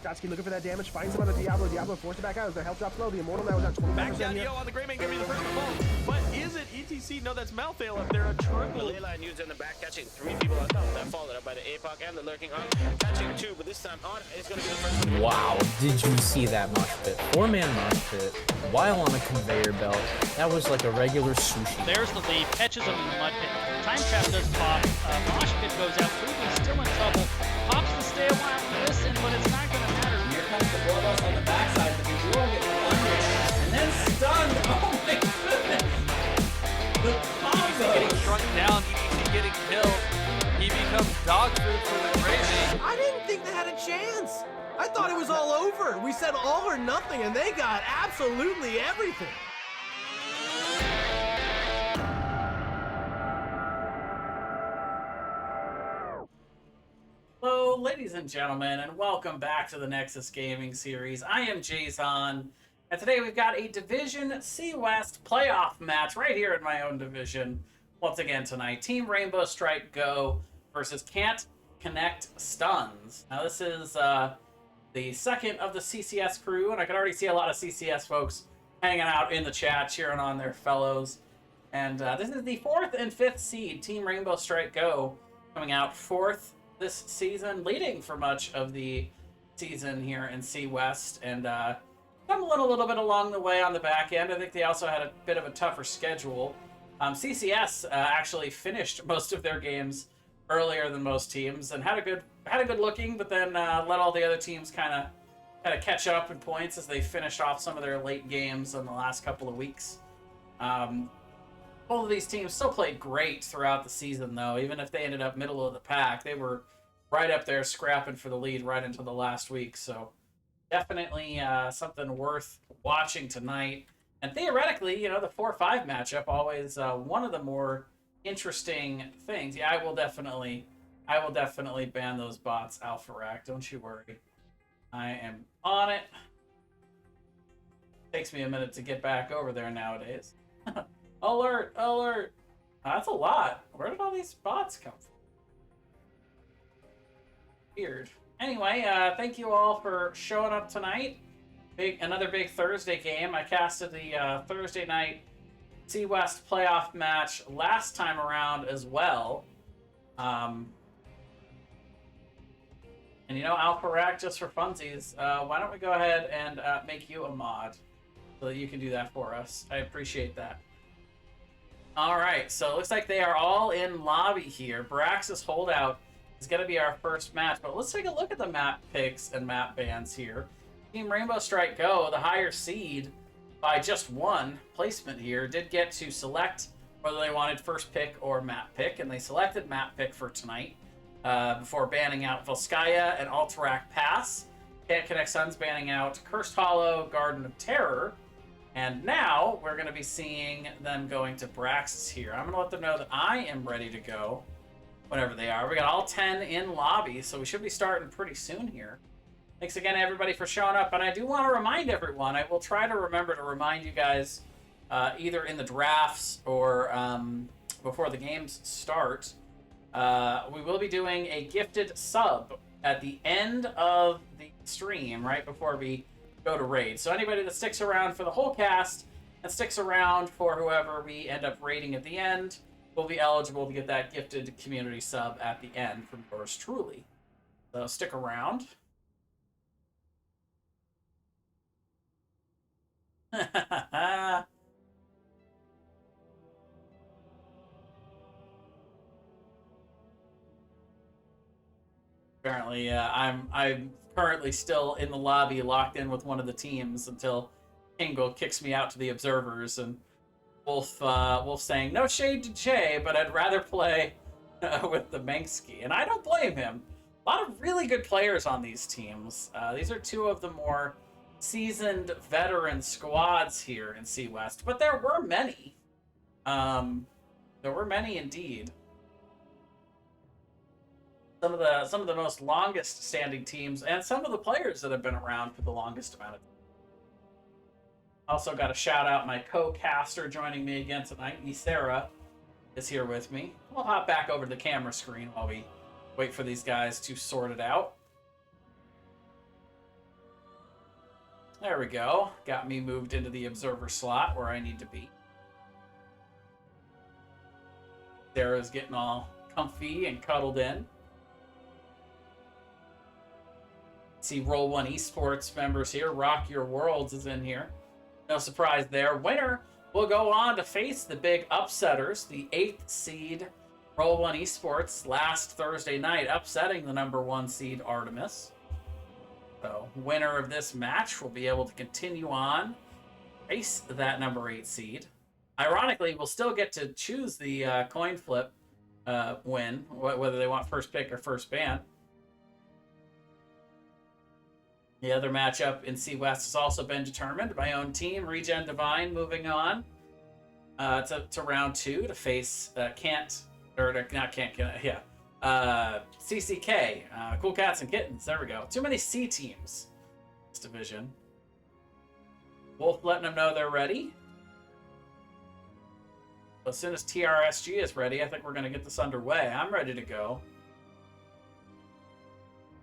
Gotsky looking for that damage, finds him on the Diablo. Diablo forced it back out as their health drops low. The Immortal now is at 25% Back down here. Yo on the Greymane, gonna be the first to fall. But is it ETC? No, that's Malthael up there. A triple. Leyline used in the back, catching 3 people on top. That followed up by the APOC and the lurking on. Catching 2, but this time on is gonna be the first one. Wow, did you see that mosh pit? 4-man mosh pit while on a conveyor belt. That was like a regular sushi. There's the lead, catches him in the mud pit. Time trap does pop. Mosh pit goes out. Ruby's still in trouble. Pops to stay a while and listen, but it's not going to matter. Here comes the Bloodlust on the backside. The Visual gets punished and then stunned. Oh my goodness! The combo! Getting shrunk down, ETC getting killed. He becomes dog food for the Greymane. I didn't think they had a chance. I thought it was all over. We said all or nothing, and they got absolutely everything. Hello, ladies and gentlemen, and welcome back to the Nexus Gaming Series. I am Jason, and today we've got a Division C West playoff match right here in my own division. Once again tonight, Team Rainbow Strike Go versus Can't Connect Stuns. Now this is the second of the CCS crew, and I can already see a lot of CCS folks hanging out in the chat, cheering on their fellows. And this is the 4th and 5th seed, Team Rainbow Strike Go, coming out 4th this season, leading for much of the season here in C West, and stumbling a little bit along the way on the back end. I think they also had a bit of a tougher schedule. CCS actually finished most of their games earlier than most teams and had a good looking, but then let all the other teams kind of catch up in points as they finished off some of their late games in the last couple of weeks. Both of these teams still played great throughout the season, though. Even if they ended up middle of the pack, they were right up there scrapping for the lead right into the last week. So definitely something worth watching tonight. And theoretically, you know, the 4-5 matchup, always one of the more interesting things. Yeah, I will definitely ban those bots, Alpha Rack. Don't you worry. I am on it. Takes me a minute to get back over there nowadays. Alert! Alert! That's a lot. Where did all these bots come from? Weird. Anyway, thank you all for showing up tonight. Another big Thursday game. I casted the Thursday night C West playoff match last time around as well. And you know, Alpha Rack, just for funsies, why don't we go ahead and make you a mod so that you can do that for us. I appreciate that. All right, so it looks like they are all in lobby here. Brax's Holdout is going to be our first match, but let's take a look at the map picks and map bans here. Team Rainbow Strike Go, the higher seed by just one placement here, did get to select whether they wanted first pick or map pick, and they selected map pick for tonight before banning out Volskaya and Alterac Pass. Can't Connect Suns banning out Cursed Hollow, Garden of Terror. And now we're going to be seeing them going to Brax's here. I'm going to let them know that I am ready to go whenever they are. We got all 10 in lobby, so we should be starting pretty soon here. Thanks again, everybody, for showing up. And I do want to remind everyone, I will try to remember to remind you guys either in the drafts or before the games start, we will be doing a gifted sub at the end of the stream, right before we go to raid. So anybody that sticks around for the whole cast and sticks around for whoever we end up raiding at the end will be eligible to get that gifted community sub at the end from yours truly. So stick around. Apparently, I'm currently still in the lobby, locked in with one of the teams until Kingo kicks me out to the observers, and Wolf saying, no shade to Jay, but I'd rather play with the Manksky, and I don't blame him. A lot of really good players on these teams. These are two of the more seasoned veteran squads here in C West, but there were many. There were many indeed. Some of the most longest standing teams, and some of the players that have been around for the longest amount of time. Also got to shout out my co-caster joining me again tonight. Sarah is here with me. We'll hop back over to the camera screen while we wait for these guys to sort it out. There we go. Got me moved into the observer slot where I need to be. Sarah's getting all comfy and cuddled in. See Roll One Esports members here. Rock Your Worlds is in here. No surprise there. Winner will go on to face the big upsetters, the 8th seed Roll One Esports last Thursday night, upsetting the number 1 seed Artemis. So, winner of this match will be able to continue on, face that number 8 seed. Ironically, we'll still get to choose the coin flip win, whether they want first pick or first ban. The other matchup in C West has also been determined. My own team, Regen Divine, moving on to round 2 to face CCK, Cool Cats and Kittens. There we go. Too many C teams this division. Wolf letting them know they're ready. As soon as TRSG is ready, I think we're going to get this underway. I'm ready to go.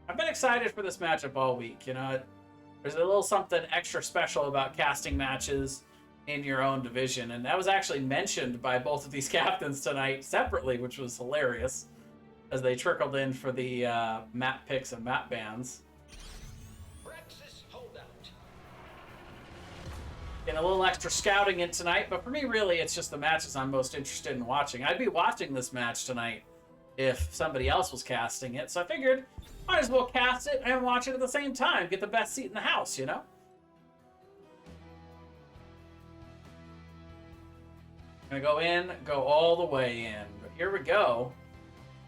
I've been excited for this matchup all week. You know, there's a little something extra special about casting matches in your own division, and that was actually mentioned by both of these captains tonight separately, which was hilarious as they trickled in for the map picks and map bans. Getting a little extra scouting in tonight, but for me, really, it's just the matches I'm most interested in watching. I'd be watching this match tonight if somebody else was casting it, so I figured might as well cast it and watch it at the same time. Get the best seat in the house, you know? Gonna go in, go all the way in. But here we go.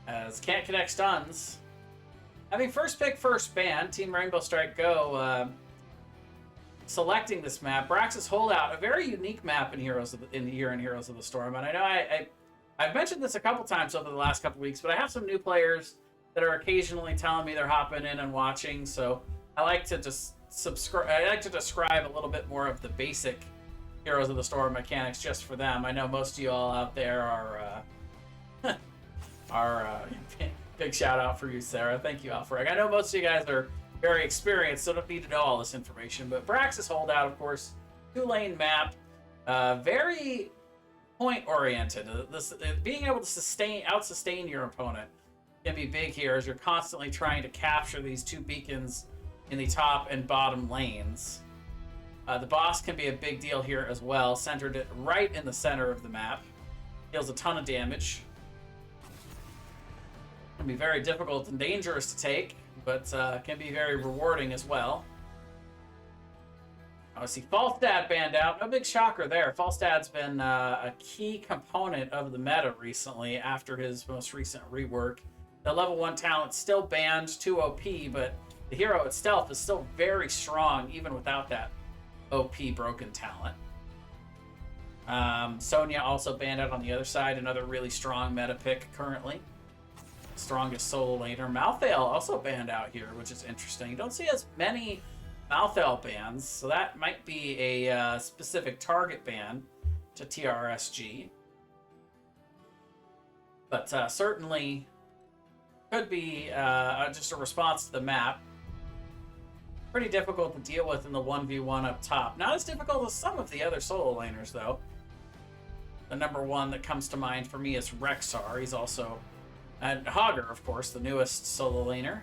As Can't Connect stuns. Having first pick, first ban, Team Rainbow Strike Go selecting this map. Brax's Holdout, a very unique map in Heroes of the Storm. And I know I've mentioned this a couple times over the last couple weeks, but I have some new players that are occasionally telling me they're hopping in and watching. So I like to just describe a little bit more of the basic Heroes of the Storm mechanics just for them. I know most of you all out there are big shout out for you, Sarah. Thank you, Alfred. I know most of you guys are very experienced, so don't need to know all this information. But Brax's Holdout, of course, 2-lane map, very point-oriented. Being able to out-sustain your opponent can be big here as you're constantly trying to capture these 2 beacons in the top and bottom lanes. The boss can be a big deal here as well, centered it right in the center of the map. Deals a ton of damage. Can be very difficult and dangerous to take, but can be very rewarding as well. I see Falstad banned out. No big shocker there. Falstad's been a key component of the meta recently after his most recent rework. The level 1 talent still banned, too OP, but the hero itself is still very strong even without that OP broken talent. Sonya also banned out on the other side, another really strong meta pick currently. Strongest solo laner. Malthael also banned out here, which is interesting. You don't see as many Malthael bans, so that might be a specific target ban to TRSG. But certainly could be just a response to the map. Pretty difficult to deal with in the 1v1 up top. Not as difficult as some of the other solo laners, though. The number one that comes to mind for me is Rexar. He's also... And Hogger, of course, the newest solo laner.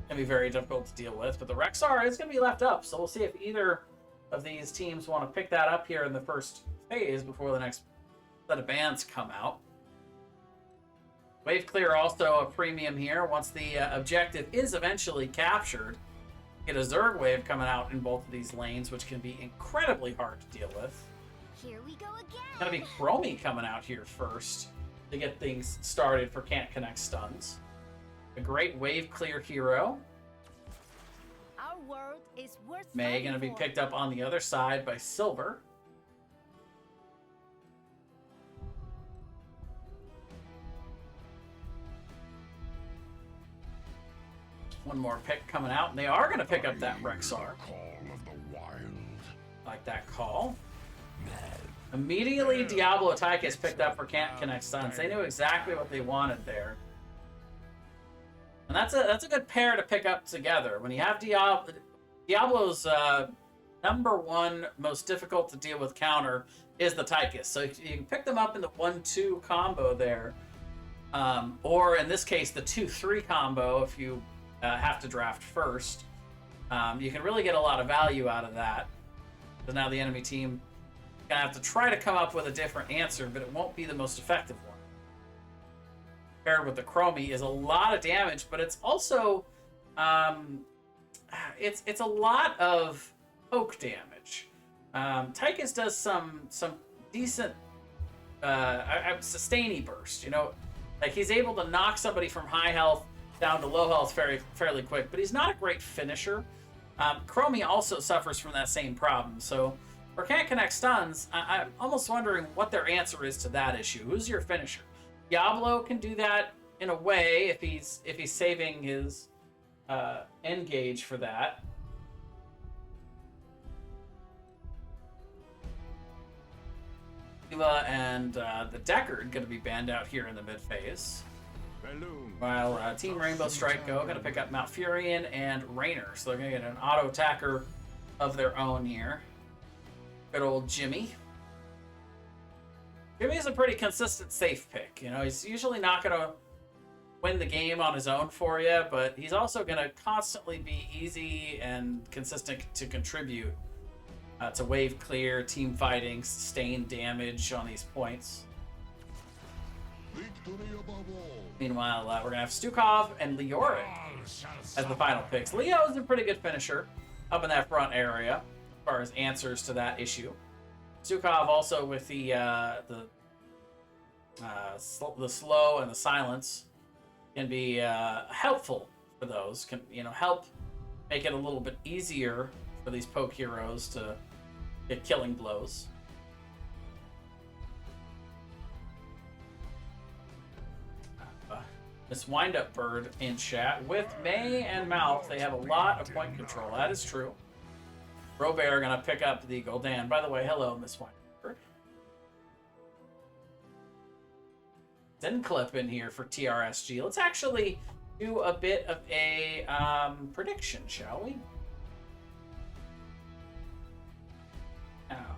Can be very difficult to deal with, but the Rexar is going to be left up, so we'll see if either of these teams want to pick that up here in the first phase before the next set of bans come out. Wave clear also a premium here. Once the objective is eventually captured, get a Zerg wave coming out in both of these lanes, which can be incredibly hard to deal with. Here we go again. Gonna be Chromie coming out here first to get things started for Can't Connect stuns. A great wave clear hero. Our world is worth May gonna be picked up on the other side by Silver. One more pick coming out, and they are gonna pick up that Rexar. Like that call. Immediately, Diablo Tyke is picked up for Can't Connect stuns. They knew exactly what they wanted there. And that's a good pair to pick up together. When you have Diablo's #1 most difficult to deal with counter is the Tychus. So you can pick them up in the 1-2 combo there. Or in this case, the 2-3 combo if you have to draft first. You can really get a lot of value out of that. So now the enemy team is going to have to try to come up with a different answer, but it won't be the most effective one. Paired with the Chromie is a lot of damage, but it's also it's a lot of poke damage. Tychus does some decent sustainy burst. You know, like he's able to knock somebody from high health down to low health fairly quick, but he's not a great finisher. Chromie also suffers from that same problem. So for can't connect stuns, I'm almost wondering what their answer is to that issue. Who's your finisher? Diablo can do that in a way if he's saving his engage for that. Eva and the Deckard going to be banned out here in the mid phase. While Team Rainbow Strike Go going to pick up Malfurion and Raynor. So they're going to get an auto attacker of their own here. Good old Jimmy. Jimmy's a pretty consistent safe pick. You know, he's usually not going to win the game on his own for you, but he's also going to constantly be easy and consistent to contribute to wave clear, team fighting, sustain damage on these points. Meanwhile, we're going to have Stukov and Leoric as the final picks. Leo is a pretty good finisher up in that front area as far as answers to that issue. Stukov also with the slow and the silence can be helpful for those. Can, you know, help make it a little bit easier for these poke heroes to get killing blows. This wind-up bird in chat with May and Mouth. They have a lot of point control. That is true. Robert are going to pick up the Gul'dan. By the way, hello, Miss Wind-up bird. Zen clip in here for TRSG. Let's actually do a bit of a prediction, shall we? Now.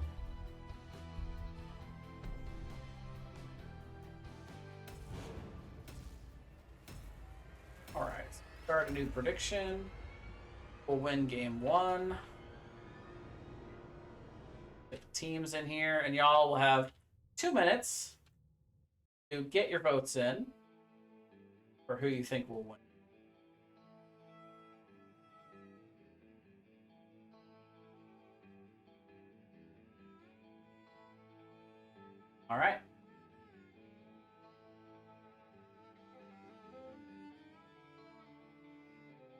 All right, start a new prediction. We'll win game 1. Get the teams in here, and y'all will have 2 minutes to get your votes in for who you think will win. All right.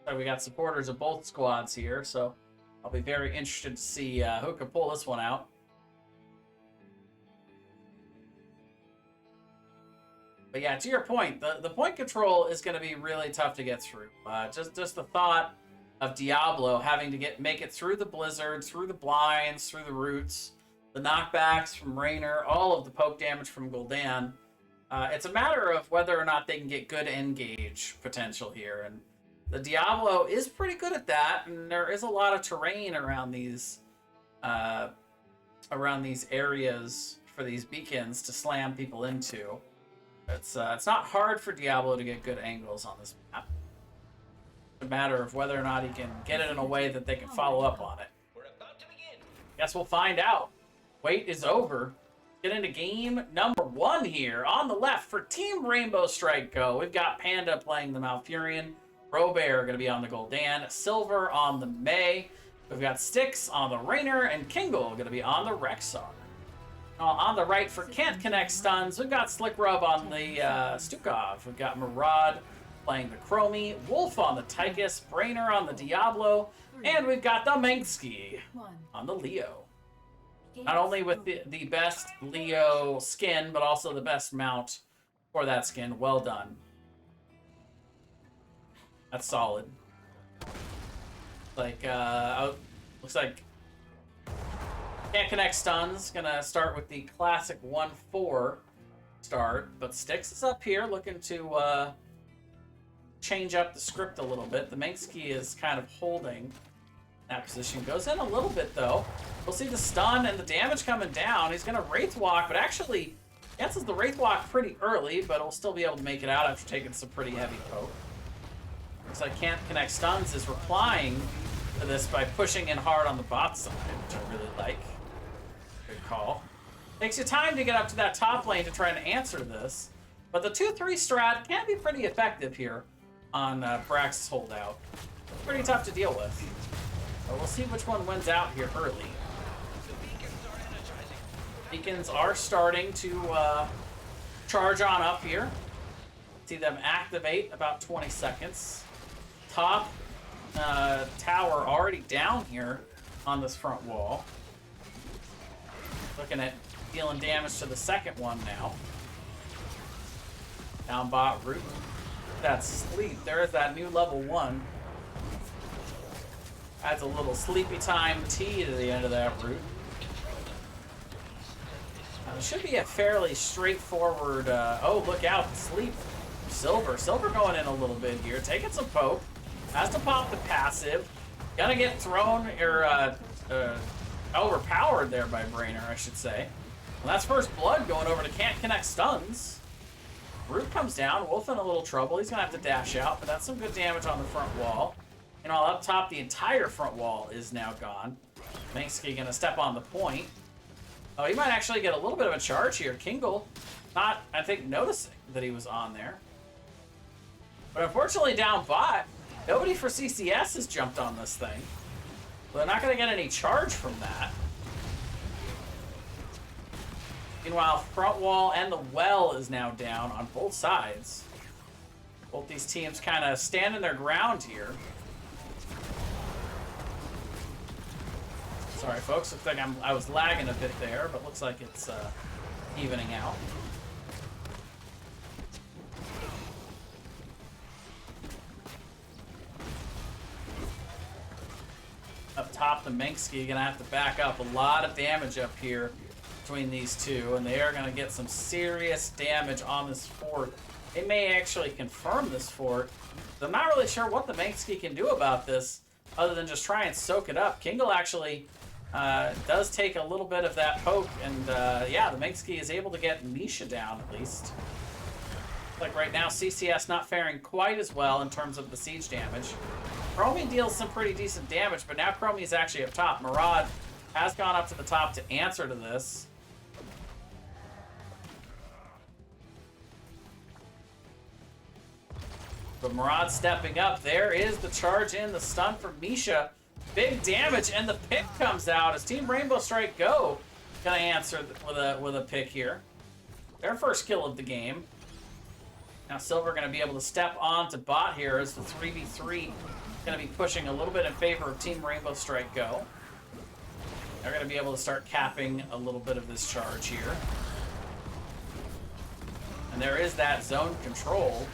So we got supporters of both squads here, so I'll be very interested to see who can pull this one out. But yeah, to your point, the point control is going to be really tough to get through. Just the thought of Diablo having to make it through the blizzard, through the blinds, through the roots, the knockbacks from Raynor, all of the poke damage from Gul'dan. It's a matter of whether or not they can get good engage potential here, and the Diablo is pretty good at that, and there is a lot of terrain around these areas for these beacons to slam people into. It's not hard for Diablo to get good angles on this map. It's a matter of whether or not he can get it in a way that they can follow up on it. Guess we'll find out. Wait is over. Get into game number 1 here. On the left for Team Rainbow Strike Go, we've got Panda playing the Malfurion. Robert going to be on the Gul'dan, Silver on the May. We've got Styx on the Raynor, and Kingle going to be on the Rexar. On the right for Can't Connect Stuns, we've got Slick Rub on the Stukov. We've got Murad playing the Chromie, Wolf on the Tychus, Raynor on the Diablo, and we've got the Mengsky on the Leo. Not only with the best Leo skin, but also the best mount for that skin. Well done. That's solid. Like, looks like Can't Connect Stuns. Gonna start with the classic 1-4 start, but Styx is up here looking to change up the script a little bit. The Mengsky is kind of holding That position goes in a little bit, though. We'll see the stun and the damage coming down. He's going to Wraith Walk, but actually cancels the Wraith Walk pretty early, but he'll still be able to make it out after taking some pretty heavy poke. Looks like Can't Connect Stuns is replying to this by pushing in hard on the bot side, which I really like. Good call. Takes you time to get up to that top lane to try and answer this, but the 2-3 strat can be pretty effective here on Brax's holdout. Pretty tough to deal with. But we'll see which one wins out here early. Beacons are starting to charge on up here. See them activate about 20 seconds. Top tower already down here on this front wall. Looking at dealing damage to the second one now. Down bot root. That sleep. There's that new level 1. Adds a little sleepy time T to the end of that route. It should be a fairly straightforward, oh, look out, sleep. Silver going in a little bit here, taking some poke. Has to pop the passive. Gonna get thrown, or overpowered there by Brainer, I should say. And that's first blood going over to Can't Connect Stuns. Root comes down, Wolf in a little trouble. He's gonna have to dash out, but that's some good damage on the front wall. And all up top, the entire front wall is now gone. Manksky gonna step on the point. Oh, he might actually get a little bit of a charge here. Kingle, not, I think, noticing that he was on there. But unfortunately, down bot, nobody for CCS has jumped on this thing. So they're not gonna get any charge from that. Meanwhile, front wall and the well is now down on both sides. Both these teams kind of standing their ground here. Sorry, folks. Looks like I was lagging a bit there, but looks like it's evening out. Up top, the Manksky gonna have to back up. A lot of damage up here between these two, and they are gonna get some serious damage on this fort. They may actually confirm this fort. I'm not really sure what the Manksky can do about this, other than just try and soak it up. Kingle actually does take a little bit of that poke, and yeah, the Manksky is able to get Misha down at least. Like right now, CCS not faring quite as well in terms of the siege damage. Chromie deals some pretty decent damage, but now Chromie is actually up top. Murad has gone up to the top to answer to this. But Murad stepping up. There is the charge in, the stun from Misha. Big damage, and the pick comes out as Team Rainbow Strike Go gonna answer with a pick here. Their first kill of the game. Now Silver gonna be able to step on to bot here as the 3v3 gonna be pushing a little bit in favor of Team Rainbow Strike Go. They're gonna be able to start capping a little bit of this charge here. And there is that zone control,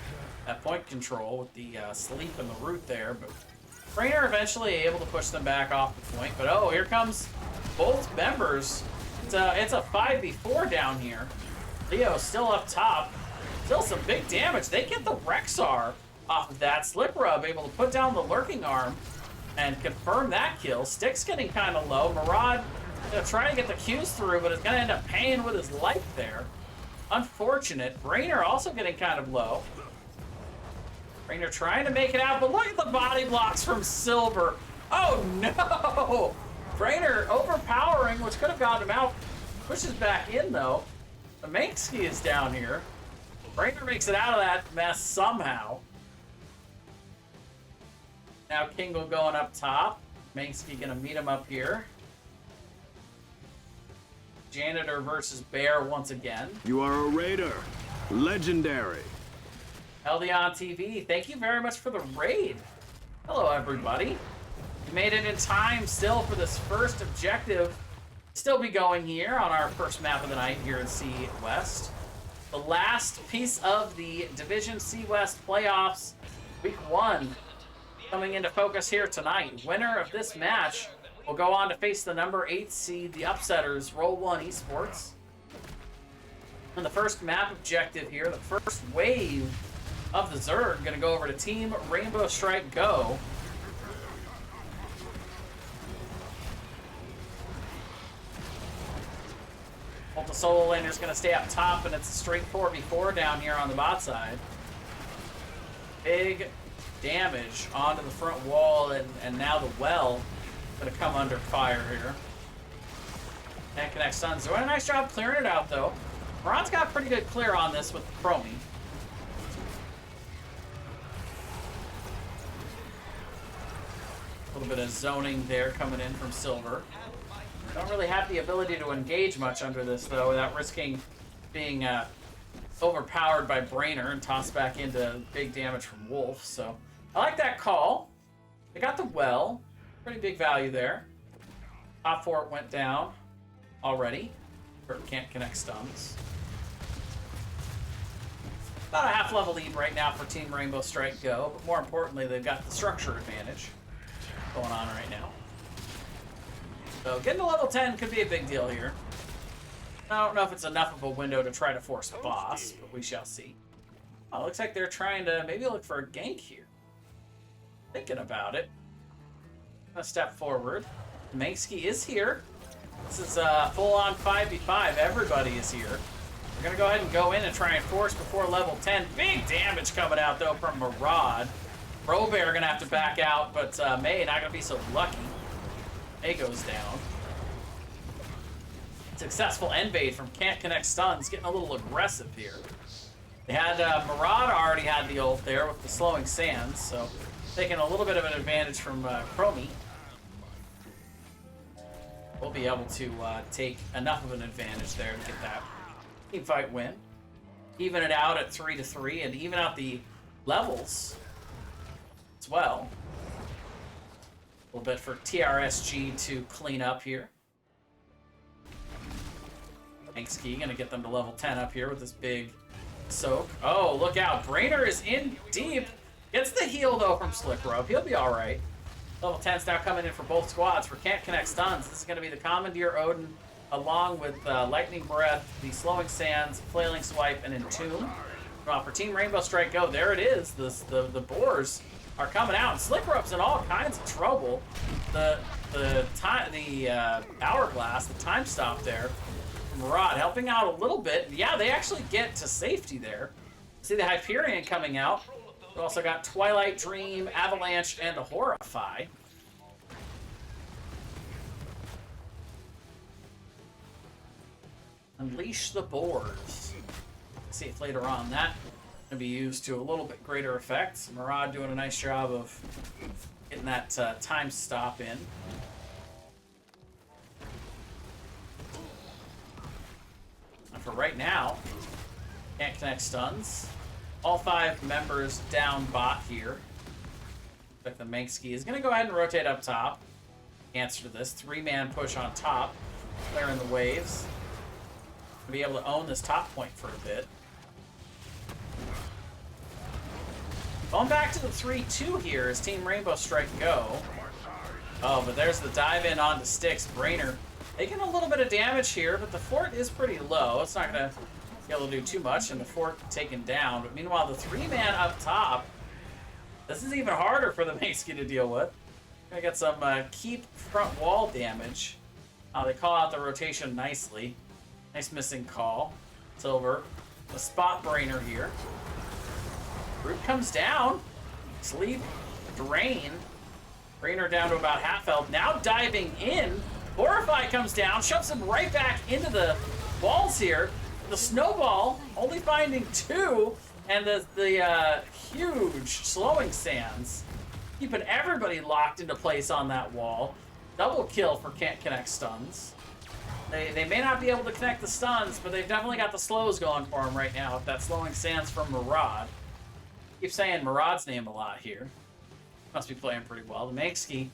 that point control with the sleep and the root there, but Brainer eventually able to push them back off the point, but oh, here comes both members. It's a 5v4 down here. Leo still up top. Still some big damage. They get the Rexar off of that. Slip Rub able to put down the Lurking Arm and confirm that kill. Stick's getting kind of low. Murad trying to get the Qs through, but is going to end up paying with his life there. Unfortunate. Brainer also getting kind of low. Brainer trying to make it out, but look at the body blocks from Silver. Oh no! Brainer overpowering, which could have gotten him out. Pushes back in though. The Manksky is down here. Brainer makes it out of that mess somehow. Now Kingle going up top. Manksky gonna meet him up here. Janitor versus Bear once again. You are a raider. Legendary. Eldion TV, thank you very much for the raid. Hello, everybody. You made it in time still for this first objective. Still be going here on our first map of the night here in C West. The last piece of the Division C West playoffs, week 1, coming into focus here tonight. Winner of this match will go on to face the number 8 seed, the Upsetters, Roll 1 Esports. And the first map objective here, the first wave of the Zerg, gonna go over to Team Rainbow Strike Go. The solo laner's going to stay up top, and it's a straight 4v4 down here on the bot side. Big damage onto the front wall, and now the well going to come under fire here. Can't connect stuns. Doing a nice job clearing it out, though. Ron's got pretty good clear on this with Chromie. A little bit of zoning there coming in from Silver. Don't really have the ability to engage much under this, though, without risking being overpowered by Brainer and tossed back into big damage from Wolf. So I like that call. They got the well. Pretty big value there. Top fort went down already. Or can't connect stuns. About a half level lead right now for Team Rainbow Strike Go, but more importantly, they've got the structure advantage going on right now. So getting to level 10 could be a big deal here. I don't know if it's enough of a window to try to force boss, but we shall see. Oh, looks like they're trying to maybe look for a gank here. Thinking about it. A step forward. Manksky is here. This is a full-on 5v5. Everybody is here. We're going to go ahead and go in and try and force before level 10. Big damage coming out, though, from Maraud. Robert going to have to back out, but May not going to be so lucky. May goes down. Successful invade from Can't Connect Stuns, getting a little aggressive here. They had Maraud already had the ult there with the slowing sands, so taking a little bit of an advantage from Chromie. We'll be able to take enough of an advantage there to get that team fight win. Even it out at 3-3 and even out the levels as well. A little bit for TRSG to clean up here. Manksky gonna get them to level 10 up here with this big soak. Oh, look out. Brainer is in deep. Gets the heal, though, from Slick Rope. He'll be all right. Level 10's now coming in for both squads. For Can't Connect Stuns, this is going to be the Commandeer Odin along with Lightning Breath, the Slowing Sands, Flailing Swipe, and Entomb. Well, for Team Rainbow Strike Go, there it is. The boars are coming out. And Slick Rope's in all kinds of trouble. The hourglass, the time stop there. Maraud helping out a little bit. Yeah, they actually get to safety there. See the Hyperion coming out. We also got Twilight Dream, Avalanche, and a Horrify. Unleash the Boars. See if later on that can be used to a little bit greater effect. Maraud doing a nice job of getting that time stop in. And for right now, Can't Connect Stuns. All 5 members down bot here. But the Manksky is going to go ahead and rotate up top. Answer to this. 3-man push on top. Clearing the waves. To be able to own this top point for a bit. Going back to the 3-2 here is Team Rainbow Strike Go. Oh, but there's the dive in onto Styx. Brainer taking a little bit of damage here, but the fort is pretty low. It's not going to be able to do too much, and the fort taken down. But meanwhile, the 3-man up top, this is even harder for the Manksky to deal with. Gonna get some keep front wall damage. They call out the rotation nicely. Nice missing call. Silver, the spot Brainer here. Root comes down. Sleep, drain. Brainer down to about half health. Now diving in. Horrify comes down, shoves him right back into the walls here. The snowball only finding 2, and the huge slowing sands keeping everybody locked into place on that wall. Double kill for Can't Connect Stuns. They may not be able to connect the stuns, but they've definitely got the slows going for them right now with that slowing sands from Maraud. Keep saying Maraud's name a lot here. Must be playing pretty well. The Manksky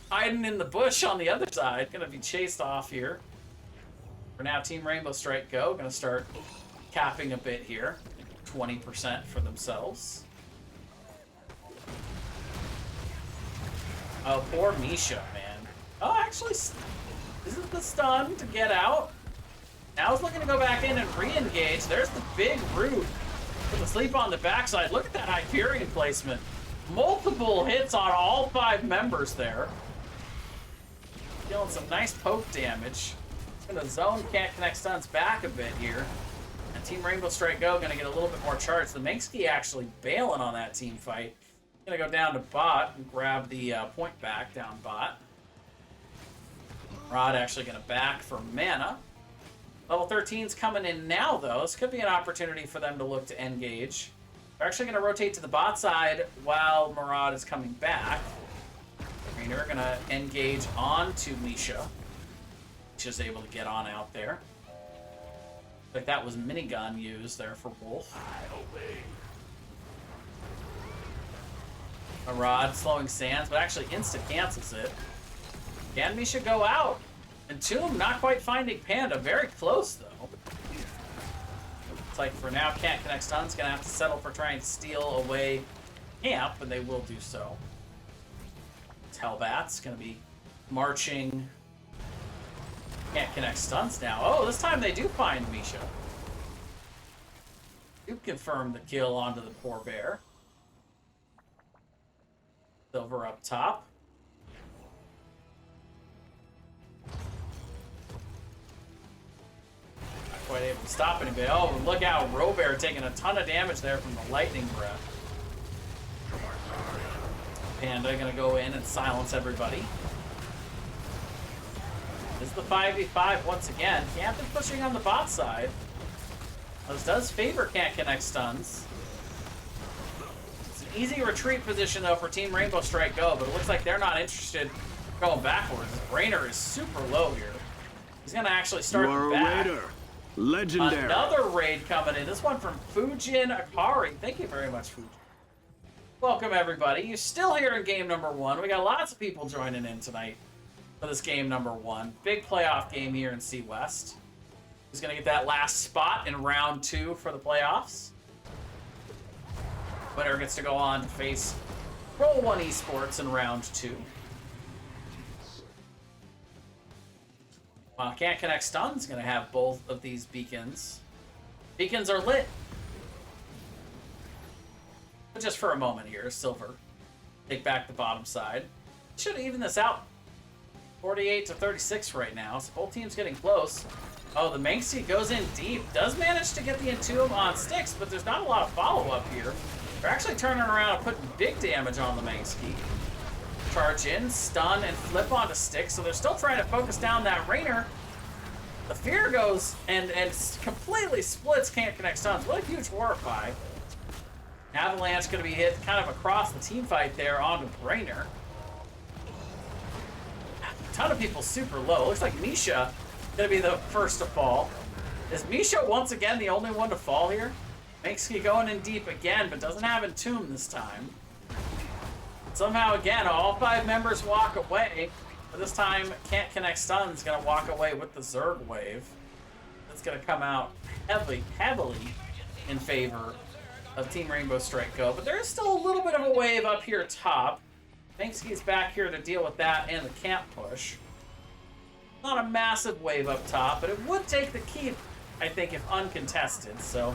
hiding in the bush on the other side, gonna be chased off here. For now, Team Rainbow Strike Go gonna start capping a bit here. 20% for themselves. Oh, poor Misha, man. Oh, actually, isn't the stun to get out? Now he's looking to go back in and re-engage. There's the big root with the sleep on the backside. Look at that Hyperion placement. Multiple hits on all 5 members there. Dealing some nice poke damage. Gonna zone, can't connect stuns back a bit here. And Team Rainbow Strike Go gonna get a little bit more charge. The Minksky actually bailing on that team fight. Gonna go down to bot and grab the point back down bot. Rod actually gonna back for mana. Level 13's coming in now though. This could be an opportunity for them to look to engage. They're actually gonna rotate to the bot side while Murad is coming back. Rainer gonna engage onto Misha. Misha's able to get on out there. Like that was minigun used there for Wolf. A rod slowing Sands, but actually insta cancels it. Can Misha go out? And Tomb not quite finding Panda. Very close though. It's like for now, can't connect stuns. Gonna have to settle for trying to steal away camp, and they will do so. Hellbat's gonna be marching. Can't connect stuns now. Oh, this time they do find Misha. Do confirm the kill onto the poor bear. Silver up top. Not quite able to stop anybody. Oh, look out. Robert taking a ton of damage there from the lightning breath. Panda gonna go in and silence everybody. This is the 5v5 once again. Camp is pushing on the bot side. This does favor can't connect stuns. It's an easy retreat position though for Team Rainbow Strike Go, but it looks like they're not interested in going backwards. Rainer is super low here. He's gonna actually start You are the back. a raider. Legendary. Another raid coming in. This one from Fujin Akari. Thank you very much, Fujin. Welcome everybody. You're still here in game number 1. We got lots of people joining in tonight for this game number 1. Big playoff game here in C West. Who's gonna get that last spot in round 2 for the playoffs? Winner gets to go on to face Roll 1 Esports in round 2. Can't connect stuns. Gonna have both of these beacons. Beacons are lit. But just for a moment here, Silver. Take back the bottom side. Should even this out. 48 to 36 right now, so both teams getting close. Oh, the Manxie goes in deep. Does manage to get the Entomb on sticks, but there's not a lot of follow-up here. They're actually turning around and putting big damage on the Manxie. Charge in, stun, and flip onto sticks, so they're still trying to focus down that Rainer. The Fear goes and completely splits can't connect stuns. What a huge Horrify. Avalanche going to be hit kind of across the team fight there onto Rainer. A ton of people super low. Looks like Misha going to be the first to fall. Is Misha once again the only one to fall here? Manksky going in deep again, but doesn't have Entomb this time. Somehow again, all 5 members walk away. But this time, can't connect stuns. Going to walk away with the Zerg wave. That's going to come out heavily in favor of Team Rainbow Strike Go, but there is still a little bit of a wave up here top. Manksky's back here to deal with that and the camp push. Not a massive wave up top, but it would take the keep, I think, if uncontested, so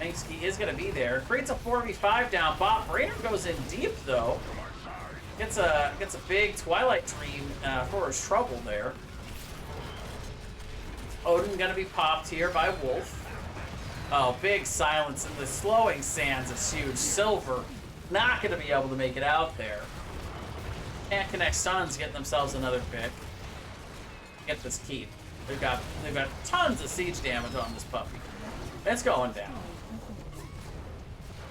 Manksky is going to be there. Creates a 4v5 down bot. Rainer goes in deep, though. Gets a big Twilight Dream for his trouble there. Odin going to be popped here by Wolf. Oh, big silence, and the slowing Sands is huge. Silver not going to be able to make it out there. Can't connect stuns, getting themselves another pick. Get this keep. They've got tons of siege damage on this puppy. It's going down.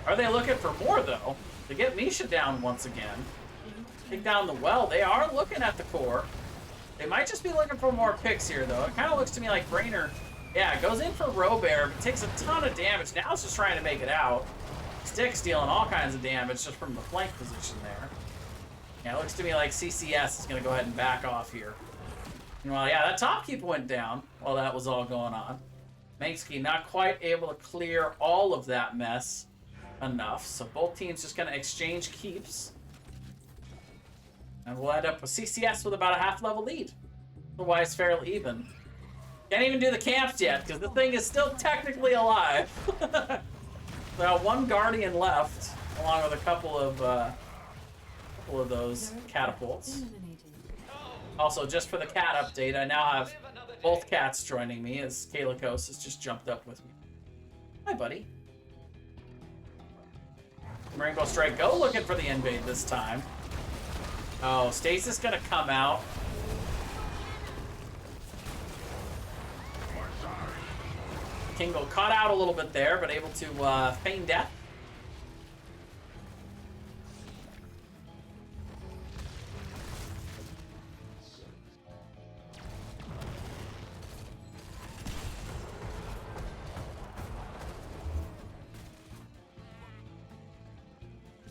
Are they looking for more though? To get Misha down once again. Take down the well. They are looking at the core. They might just be looking for more picks here though. It kind of looks to me like Rainer. Yeah, goes in for Robert, but takes a ton of damage. Now it's just trying to make it out. Stick's dealing all kinds of damage just from the flank position there. Yeah, it looks to me like CCS is going to go ahead and back off here. Well, yeah, that top keep went down while that was all going on. Manksky not quite able to clear all of that mess enough, so both teams just going to exchange keeps. And we'll end up with CCS with about a half-level lead. Otherwise, fairly even. Can't even do the camps yet, because the thing is still technically alive. Now, one Guardian left, along with a couple of those catapults. Also, just for the cat update, I now have Both cats joining me as Kalikos has just jumped up with me. Hi, buddy. Rainbow Strike Go looking for the invade this time. Oh, Stasis gonna come out. Kingo caught out a little bit there, but able to feign death.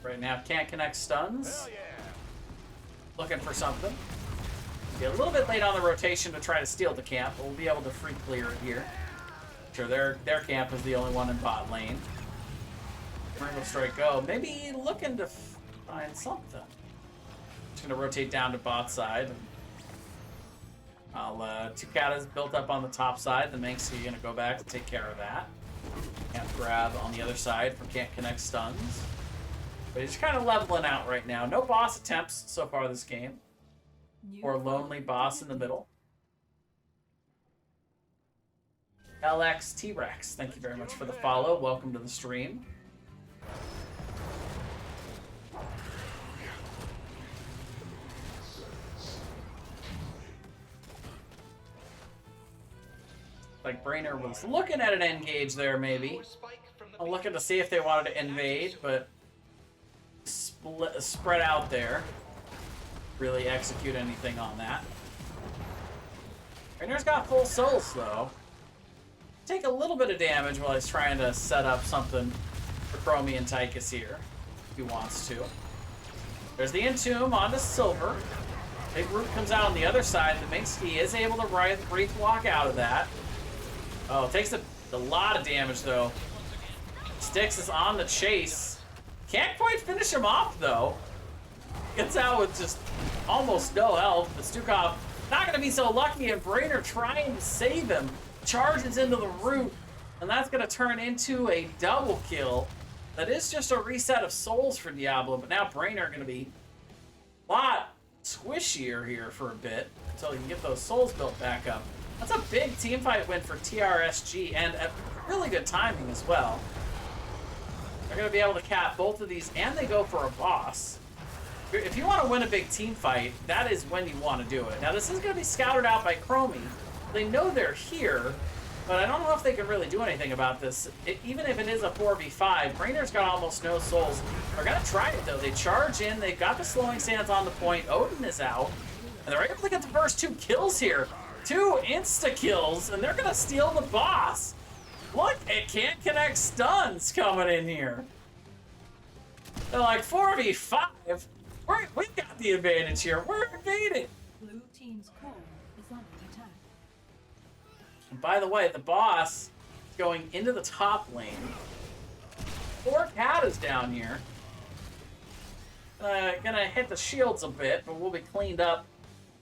Right now, can't connect stuns. Looking for something. Be a little bit late on the rotation to try to steal the camp, but we'll be able to free clear it here. Sure, their camp is the only one in bot lane. Rainbow Strike Go. Maybe looking to find something. Just gonna rotate down to bot side. I'll two Katas built up on the top side. The Manx are gonna go back to take care of that. Can't grab on the other side for can't connect stuns. But he's kind of leveling out right now. No boss attempts so far this game. Or lonely boss in the middle. LX T-Rex, thank you very much for the follow. Welcome to the stream. Like Brainer was looking at an engage there, maybe. I'm looking to see if they wanted to invade, but spread out there. Really execute anything on that. Brainer's got full souls, though. Take a little bit of damage while he's trying to set up something for Chromie and Tychus here, if he wants to. There's the Entomb onto Silver. Big Root comes out on the other side. The Minksky is able to Wraith Walk out of that. Oh, takes a lot of damage, though. Styx is on the chase. Can't quite finish him off, though. Gets out with just almost no health, but Stukov not going to be so lucky, and Brainer trying to save him. Charges into the root, and that's going to turn into a double kill. That is just a reset of souls for Diablo, but now Brainer going to be a lot squishier here for a bit until he can get those souls built back up. That's a big teamfight win for TRSG, and a really good timing as well. They're going to be able to cap both of these, and they go for a boss. If you want to win a big team fight, that is when you want to do it. Now, this is going to be scouted out by Chromie. They know they're here, but I don't know if they can really do anything about this. Even if it is a 4v5, Brainer's got almost no souls. They're going to try it, though. They charge in. They've got the slowing stance on the point. Odin is out, and they're able to get the first 2 kills here. 2 insta-kills, and they're going to steal the boss. Look, it can't connect stuns coming in here. They're like, 4v5? We've got the advantage here. We're invading. Blue team's core is under attack. And by the way, the boss is going into the top lane. 4 Katas down here. Gonna hit the shields a bit, but we'll be cleaned up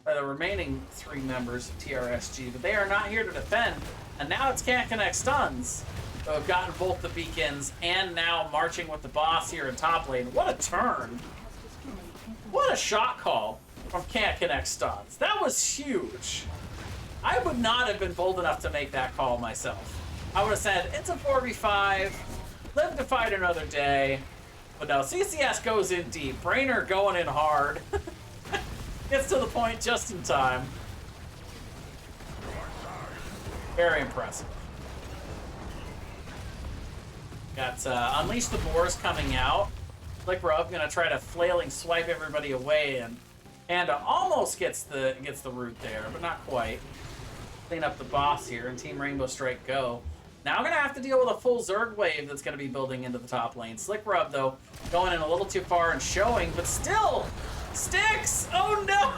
by the remaining 3 members of TRSG. But they are not here to defend. And now it's can't connect stuns. So we've gotten both the beacons and now marching with the boss here in top lane. What a turn. What a shot call from Can't Connect Stuns. That was huge. I would not have been bold enough to make that call myself. I would have said, it's a 4v5, live to fight another day. But no, CCS goes in deep. Brainer going in hard. Gets to the point just in time. Very impressive. Got Unleash the Boars coming out. Flickrub gonna try to flailing swipe everybody away, and almost gets the root there, but not quite. Clean up the boss here, and Team Rainbow Strike go. Now I'm gonna have to deal with a full Zerg wave that's gonna be building into the top lane. Slickrub though going in a little too far and showing, but still Styx. Oh no!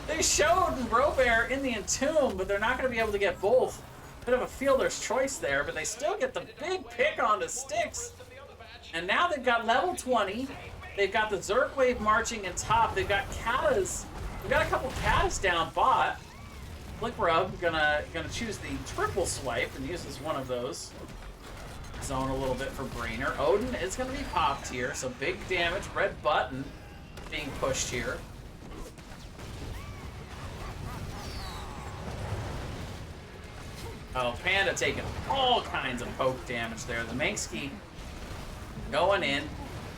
They showed Robert in the Entomb, but they're not gonna be able to get both. Bit of a fielder's choice there, but they still get the big pick onto Styx. And now they've got level 20. They've got the Zerg wave marching in top. They've got Katas. We've got a couple Katas down bot. Flickrub gonna choose the triple swipe and uses one of those. Zone a little bit for Brainer. Odin is gonna be popped here, so big damage. Red button being pushed here. Oh, Panda taking all kinds of poke damage there. The Manksky going in.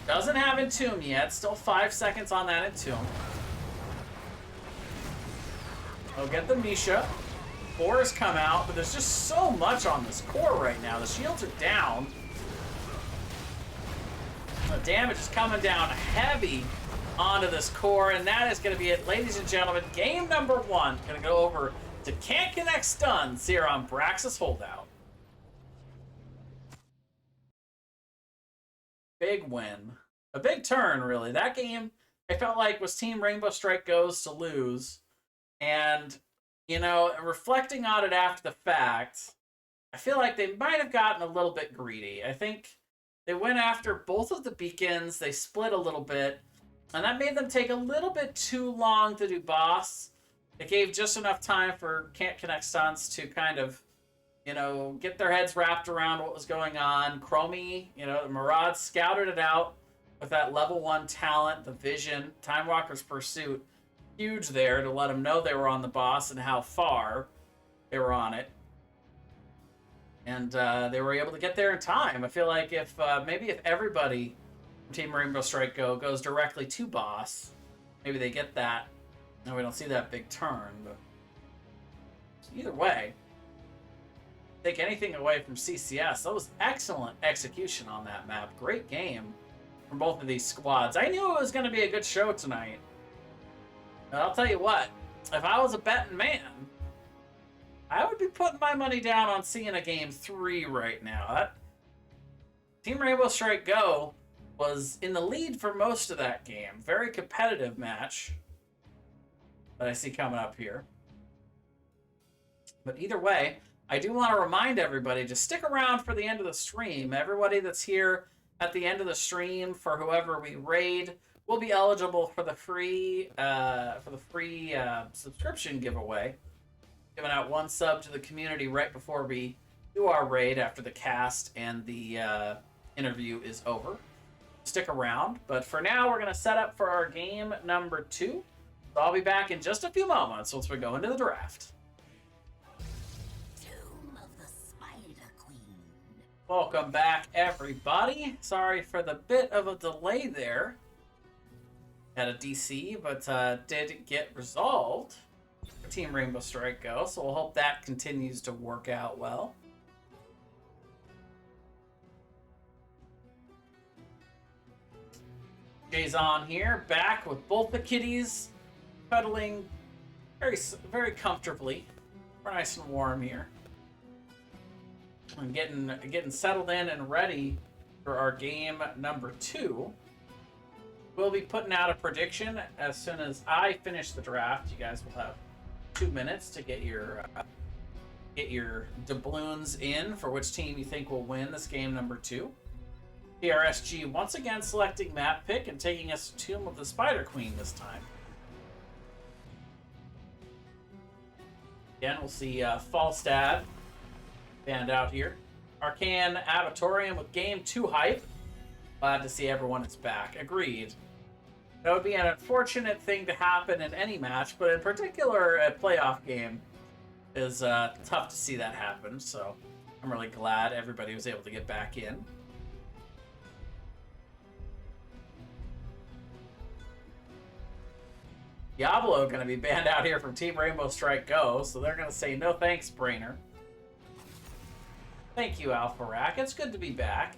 Doesn't have Entomb yet. Still 5 seconds on that Entomb. We'll get the Misha. Fours come out, but there's just so much on this core right now. The shields are down. The damage is coming down heavy onto this core, and that is going to be it, ladies and gentlemen. Game number 1. Going to go over to Can't Connect Stuns here on Braxis Holdout. Big win. A big turn, really. That game, I felt like, was Team Rainbow Strike Goes to lose. And, you know, reflecting on it after the fact, I feel like they might have gotten a little bit greedy. I think they went after both of the beacons. They split a little bit. And that made them take a little bit too long to do boss. It gave just enough time for Can't Connect Stuns to kind of, you know, get their heads wrapped around what was going on. Chromie, you know, Murad scouted it out with that level 1 talent, the vision, Time Walker's Pursuit. Huge there to let them know they were on the boss and how far they were on it. And they were able to get there in time. I feel like if maybe if everybody from Team Rainbow Strike Go goes directly to boss, maybe they get that. No, we don't see that big turn, but either way, take anything away from CCS. That was excellent execution on that map. Great game from both of these squads. I knew it was going to be a good show tonight. But I'll tell you what, if I was a betting man, I would be putting my money down on seeing a game 3 right now. Team Rainbow Strike Go was in the lead for most of that game. Very competitive match that I see coming up here. But either way, I do want to remind everybody to stick around for the end of the stream. Everybody that's here at the end of the stream for whoever we raid will be eligible for the free subscription giveaway. Giving out 1 sub to the community right before we do our raid after the cast and the interview is over. Stick around, but for now we're going to set up for our game number 2. So I'll be back in just a few moments once we go into the draft. Tomb of the Spider Queen. Welcome back, everybody. Sorry for the bit of a delay there at a DC, but did get resolved for Team Rainbow Strike Go, so we'll hope that continues to work out well. Jay's on here, back with both the kitties cuddling very comfortably. We're nice and warm here. I'm getting settled in and ready for our game number 2. We'll be putting out a prediction as soon as I finish the draft. You guys will have 2 minutes to get your doubloons in for which team you think will win this game number 2. PRSG once again selecting map pick and taking us to Tomb of the Spider Queen this time. Again, we'll see Falstad banned out here. Arcane Abatorium with game 2 hype. Glad to see everyone is back. Agreed. That would be an unfortunate thing to happen in any match, but in particular a playoff game is tough to see that happen. So I'm really glad everybody was able to get back in. Diablo going to be banned out here from Team Rainbow Strike Go, so they're going to say no thanks, Brainer. Thank you, Alpha Rack. It's good to be back.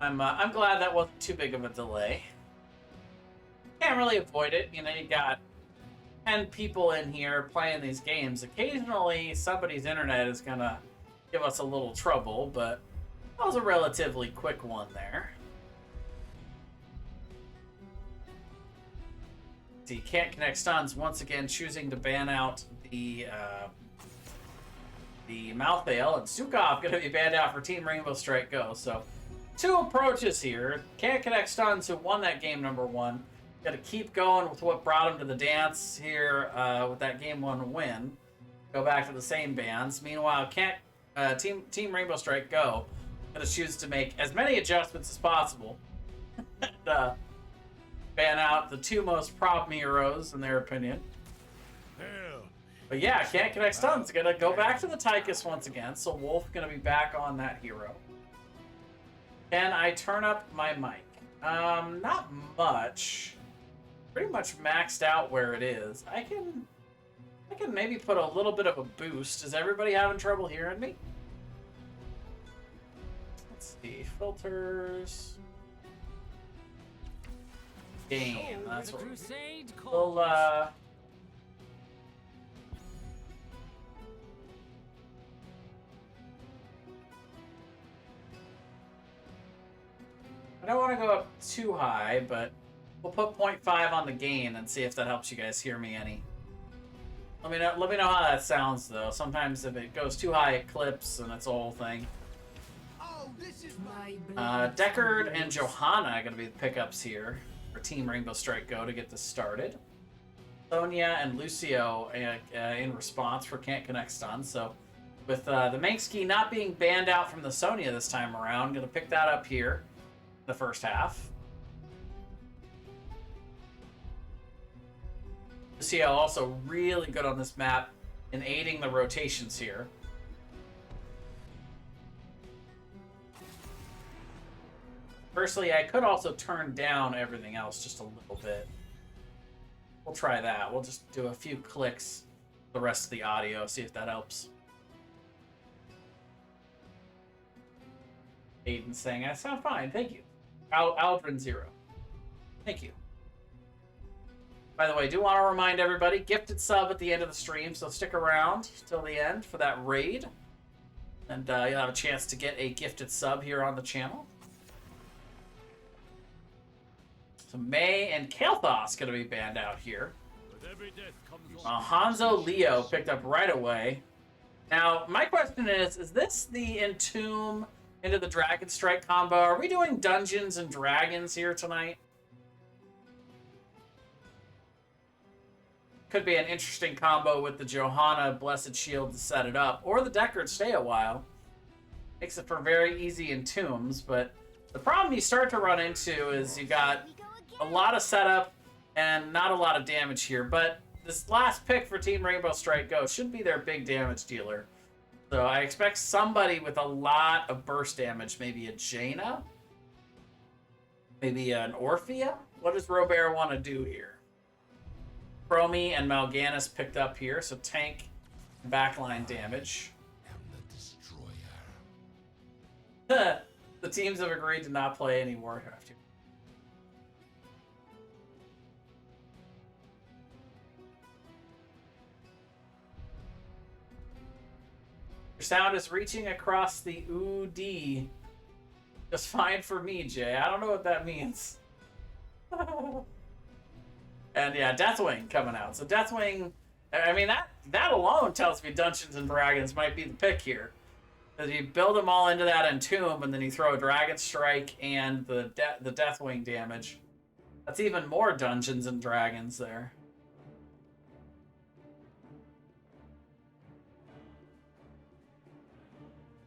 I'm glad that wasn't too big of a delay. Can't really avoid it. You know, you got 10 people in here playing these games. Occasionally, somebody's internet is going to give us a little trouble, but that was a relatively quick one there. See, Can't Connect Stuns once again choosing to ban out the Malthael, and Sukov going to be banned out for Team Rainbow Strike Go. So 2 approaches here. Can't Connect Stuns, who won that game number 1, got to keep going with what brought him to the dance here with that game 1 win. Go back to the same bans. Meanwhile, Team Rainbow Strike Go going to choose to make as many adjustments as possible. And, ban out the 2 most problem heroes, in their opinion. Hell, But yeah, can't connect stuns. Gonna go back to the Tychus once again. So Wolf gonna be back on that hero. Can I turn up my mic? Not much. Pretty much maxed out where it is. I can maybe put a little bit of a boost. Is everybody having trouble hearing me? Let's see. Filters. Game. That's what we'll I don't want to go up too high, but we'll put 0.5 on the gain and see if that helps you guys hear me any. Let me know how that sounds though. Sometimes if it goes too high, it clips and it's a whole thing. Deckard and Johanna are going to be the pickups here for Team Rainbow Strike Go to get this started. Sonya and Lucio in response for Can't Connect Stun. So with the Manksky not being banned out from the Sonya this time around, going to pick that up here the first half. Lucio also really good on this map in aiding the rotations here. Firstly, I could also turn down everything else just a little bit. We'll try that. We'll just do a few clicks the rest of the audio, see if that helps. Aiden saying, I sound fine, thank you. Aldrin0. Thank you. By the way, I do want to remind everybody, gifted sub at the end of the stream, so stick around till the end for that raid. And you'll have a chance to get a gifted sub here on the channel. So May and Kael'thas going to be banned out here. Hanzo Leo picked up right away. Now, my question is this the Entomb into the Dragon Strike combo? Are we doing Dungeons and Dragons here tonight? Could be an interesting combo with the Johanna Blessed Shield to set it up, or the Deckard stay a while. Makes it for very easy Entombs, but the problem you start to run into is you got a lot of setup and not a lot of damage here, but this last pick for Team Rainbow Strike Go should be their big damage dealer. So I expect somebody with a lot of burst damage, maybe a Jaina, maybe an Orphea. What does Robert want to do here? Chromie and Mal'Ganis picked up here, so tank and backline damage. The teams have agreed to not play any Warcraft here. Your sound is reaching across the OOD. Just fine for me, Jay. I don't know what that means. And yeah, Deathwing coming out. So Deathwing, I mean, that alone tells me Dungeons and Dragons might be the pick here. Because you build them all into that Entomb, and then you throw a Dragon Strike and the Deathwing damage. That's even more Dungeons and Dragons there.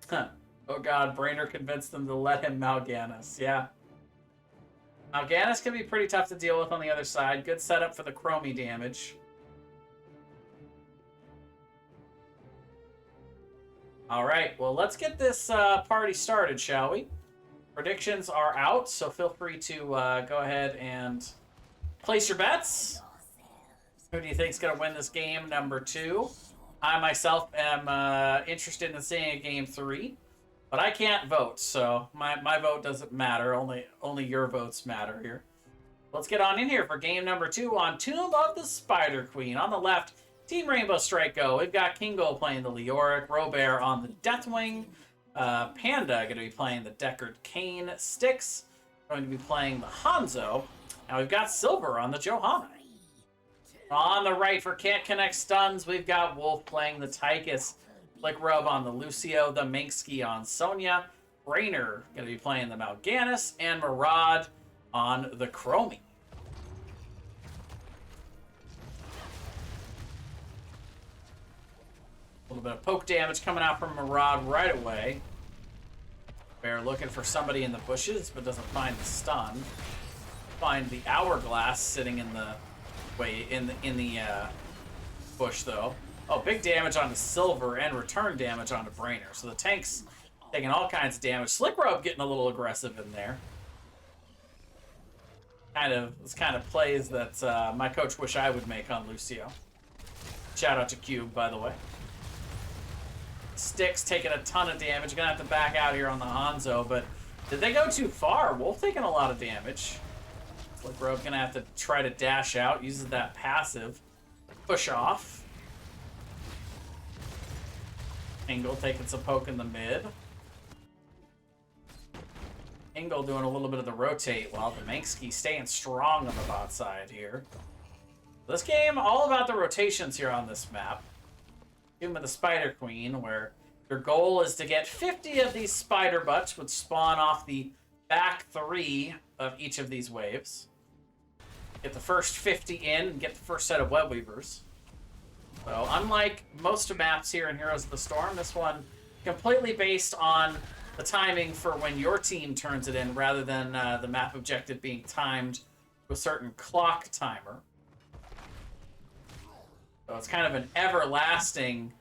Huh. Oh god, Brainer convinced them to let him Mal'Ganis. Yeah. Mal'Ganis can be pretty tough to deal with on the other side. Good setup for the Chromie damage. Alright, well let's get this party started, shall we? Predictions are out, so feel free to go ahead and place your bets. Who do you think is going to win this game number 2? I myself am interested in seeing a game 3, but I can't vote, so my vote doesn't matter. Only your votes matter here. Let's get on in here for game number 2 on Tomb of the Spider Queen. On the left, Team Rainbow Strike Go. We've got Kingo playing the Leoric, Robert on the Deathwing, Panda going to be playing the Deckard Cain, Styx going to be playing the Hanzo, and we've got Silver on the Johanna. On the right for Can't Connect Stuns, we've got Wolf playing the Tychus, Flick Rub on the Lucio, the Manksky on Sonya, Rainer going to be playing the Mal'Ganis, and Murad on the Chromie. A little bit of poke damage coming out from Murad right away. Bear looking for somebody in the bushes, but doesn't find the stun. Find the Hourglass sitting in the bush though. Oh, big damage onto Silver and return damage onto Brainer. So the tank's taking all kinds of damage. Slick Rope getting a little aggressive in there. It's kind of plays that my coach wish I would make on Lucio. Shout out to Cube, by the way. Styx taking a ton of damage. Gonna have to back out here on the Hanzo, but did they go too far? Wolf taking a lot of damage. Slick Rope gonna have to try to dash out. Uses that passive. Push off. Engel taking some poke in the mid. Engel doing a little bit of the rotate while Demansky staying strong on the bot side here. This game, all about the rotations here on this map. Even with the Spider Queen, where your goal is to get 50 of these spider butts, which spawn off the back 3 of each of these waves. Get the first 50 in and get the first set of web weavers. So unlike most of maps here in Heroes of the Storm, this one completely based on the timing for when your team turns it in, rather than the map objective being timed to a certain clock timer. So it's kind of an everlasting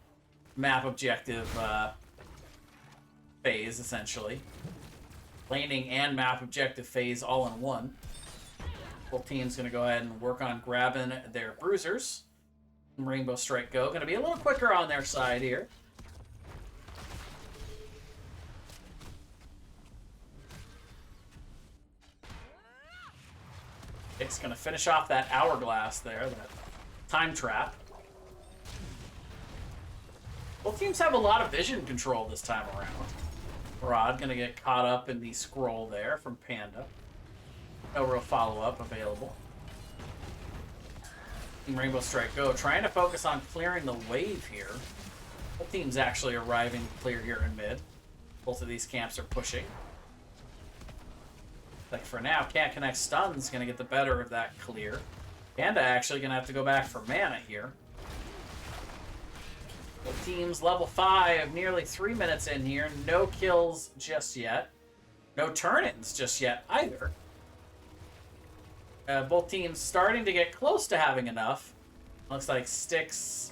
map objective phase, essentially. Laning and map objective phase all in one. Both teams going to go ahead and work on grabbing their bruisers. Rainbow Strike Go going to be a little quicker on their side here. It's going to finish off that hourglass there, that time trap. Both teams have a lot of vision control this time around. Rod going to get caught up in the scroll there from Panda. No real follow-up available. Team Rainbow Strike Go trying to focus on clearing the wave here. Both teams actually arriving clear here in mid. Both of these camps are pushing. Like for now, Can't Connect Stun's going to get the better of that clear. Panda actually going to have to go back for mana here. Both teams level 5, nearly 3 minutes in here. No kills just yet. No turn-ins just yet either. Both teams starting to get close to having enough. Looks like Styx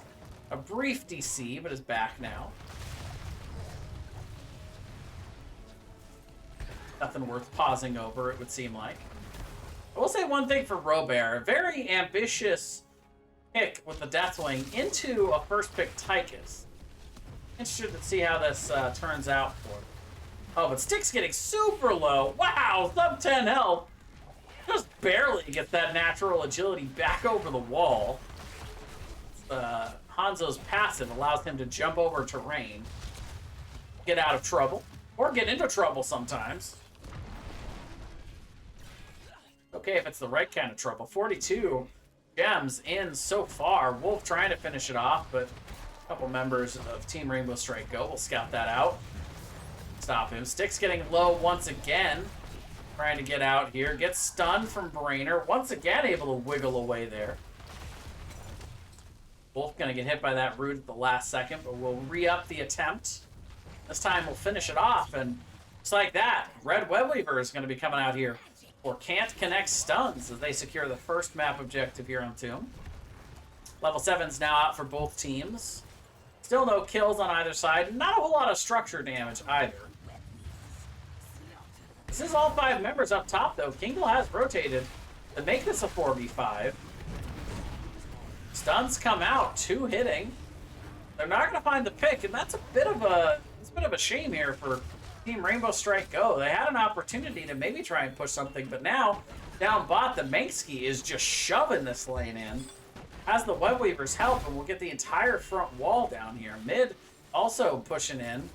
a brief DC, but is back now. Nothing worth pausing over, it would seem like. I will say one thing for Robert. A very ambitious pick with the Deathwing into a first pick Tychus. Interested to see how this turns out for him. Oh, but Styx getting super low. Wow, sub 10 health. Just barely gets that natural agility back over the wall. Hanzo's passive allows him to jump over terrain, get out of trouble, or get into trouble sometimes. Okay, if it's the right kind of trouble. 42 gems in so far. Wolf trying to finish it off, but a couple members of Team Rainbow Strike Go will scout that out. Stop him. Styx getting low once again. Trying to get out here. Gets stunned from Brainer. Once again able to wiggle away there. Wolf going to get hit by that root at the last second, but we'll re-up the attempt. This time we'll finish it off, and just like that, Red Web Weaver is going to be coming out here for Can't Connect Stuns as they secure the first map objective here on Tomb. Level 7's now out for both teams. Still no kills on either side. Not a whole lot of structure damage either. This is all 5 members up top, though. Kingle has rotated to make this a 4v5. Stuns come out, 2 hitting. They're not going to find the pick, and that's a bit of a shame here for Team Rainbow Strike Go. They had an opportunity to maybe try and push something, but now down bot, the Manksky is just shoving this lane in. Has the Web Weavers help, and we'll get the entire front wall down here. Mid also pushing in.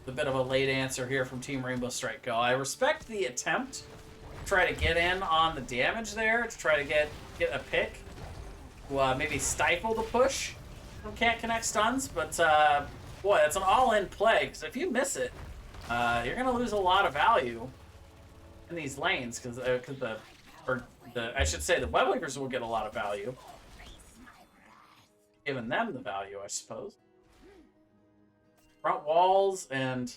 A bit of a late answer here from Team Rainbow Strike Go. I respect the attempt to try to get in on the damage there, to try to get a pick. Maybe stifle the push from Can't Connect Stuns, but boy, that's an all-in play, because if you miss it, you're going to lose a lot of value in these lanes, because the Web Weavers will get a lot of value. Giving them the value, I suppose. Front walls and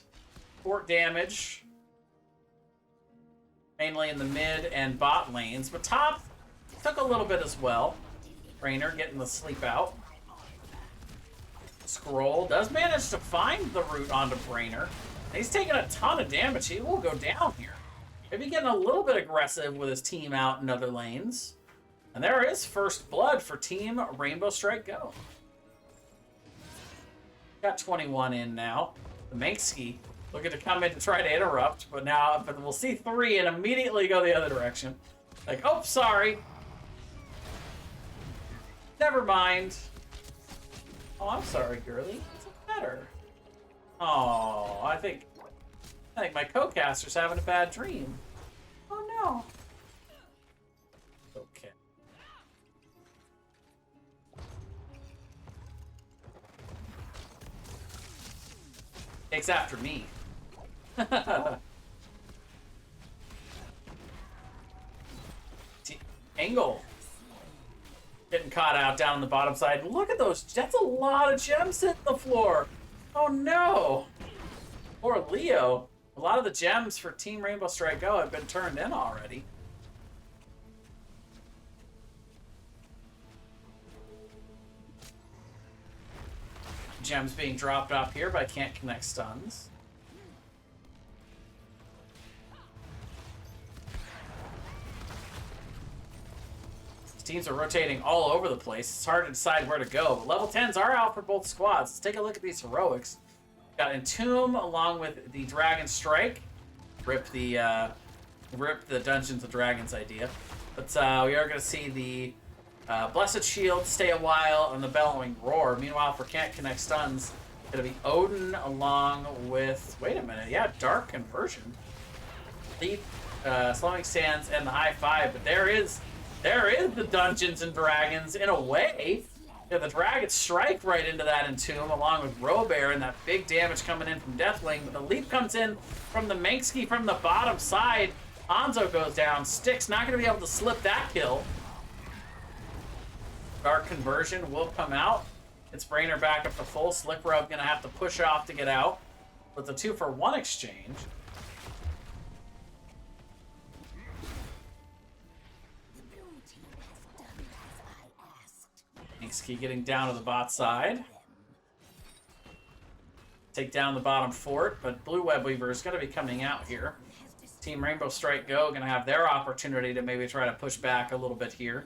fort damage, mainly in the mid and bot lanes, but top took a little bit as well. Rainer getting the sleep out. Scroll does manage to find the root onto Brainer. He's taking a ton of damage. He will go down here. Maybe getting a little bit aggressive with his team out in other lanes. And there is first blood for Team Rainbow Strike Go. Got 21 in now. The Manksky looking to come in to try to interrupt, but we'll see 3 and immediately go the other direction. Like, oh, sorry. Never mind. Oh, I'm sorry, girly. What's the matter? Oh, I think my co-caster's having a bad dream. Oh no. Okay. Takes after me. Angle. Getting caught out down on the bottom side. Look at those. That's a lot of gems hitting the floor. Oh no. Poor Leo. A lot of the gems for Team Rainbow Strike Go have been turned in already. Gems being dropped off here, but I can't connect stuns. Teams are rotating all over the place. It's hard to decide where to go. But level 10s are out for both squads. Let's take a look at these heroics. Got Entomb along with the Dragon Strike. Rip the Dungeons of Dragons idea. But we are going to see the Blessed Shield, Stay a While, and the Bellowing Roar. Meanwhile, for Can't Connect Stuns, it's going to be Odin along with... Wait a minute. Yeah, Dark Conversion. Leap, Slowing Sands, and the High Five. But there is the Dungeons and Dragons in a way. Yeah, the Dragon Strike right into that Entomb along with Robert and that big damage coming in from Deathwing. But the leap comes in from the Manksky from the bottom side. Hanzo goes down. Styx not going to be able to slip that kill. Dark Conversion will come out. It's Brainer back up to full. Slick Rub going to have to push off to get out with the 2-for-1 exchange. Manksky getting down to the bot side. Take down the bottom fort, but Blue Web Weaver is going to be coming out here. Team Rainbow Strike Go going to have their opportunity to maybe try to push back a little bit here.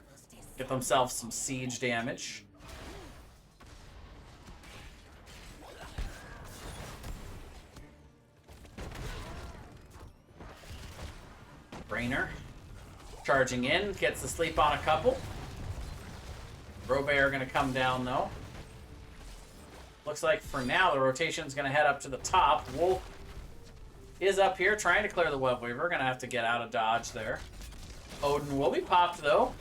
Get themselves some siege damage. Brainer charging in, gets the sleep on a couple. Robert going to come down though. Looks like for now the rotation's going to head up to the top. Wolf is up here trying to clear the Web Weaver. Going to have to get out of dodge there. Odin will be popped though.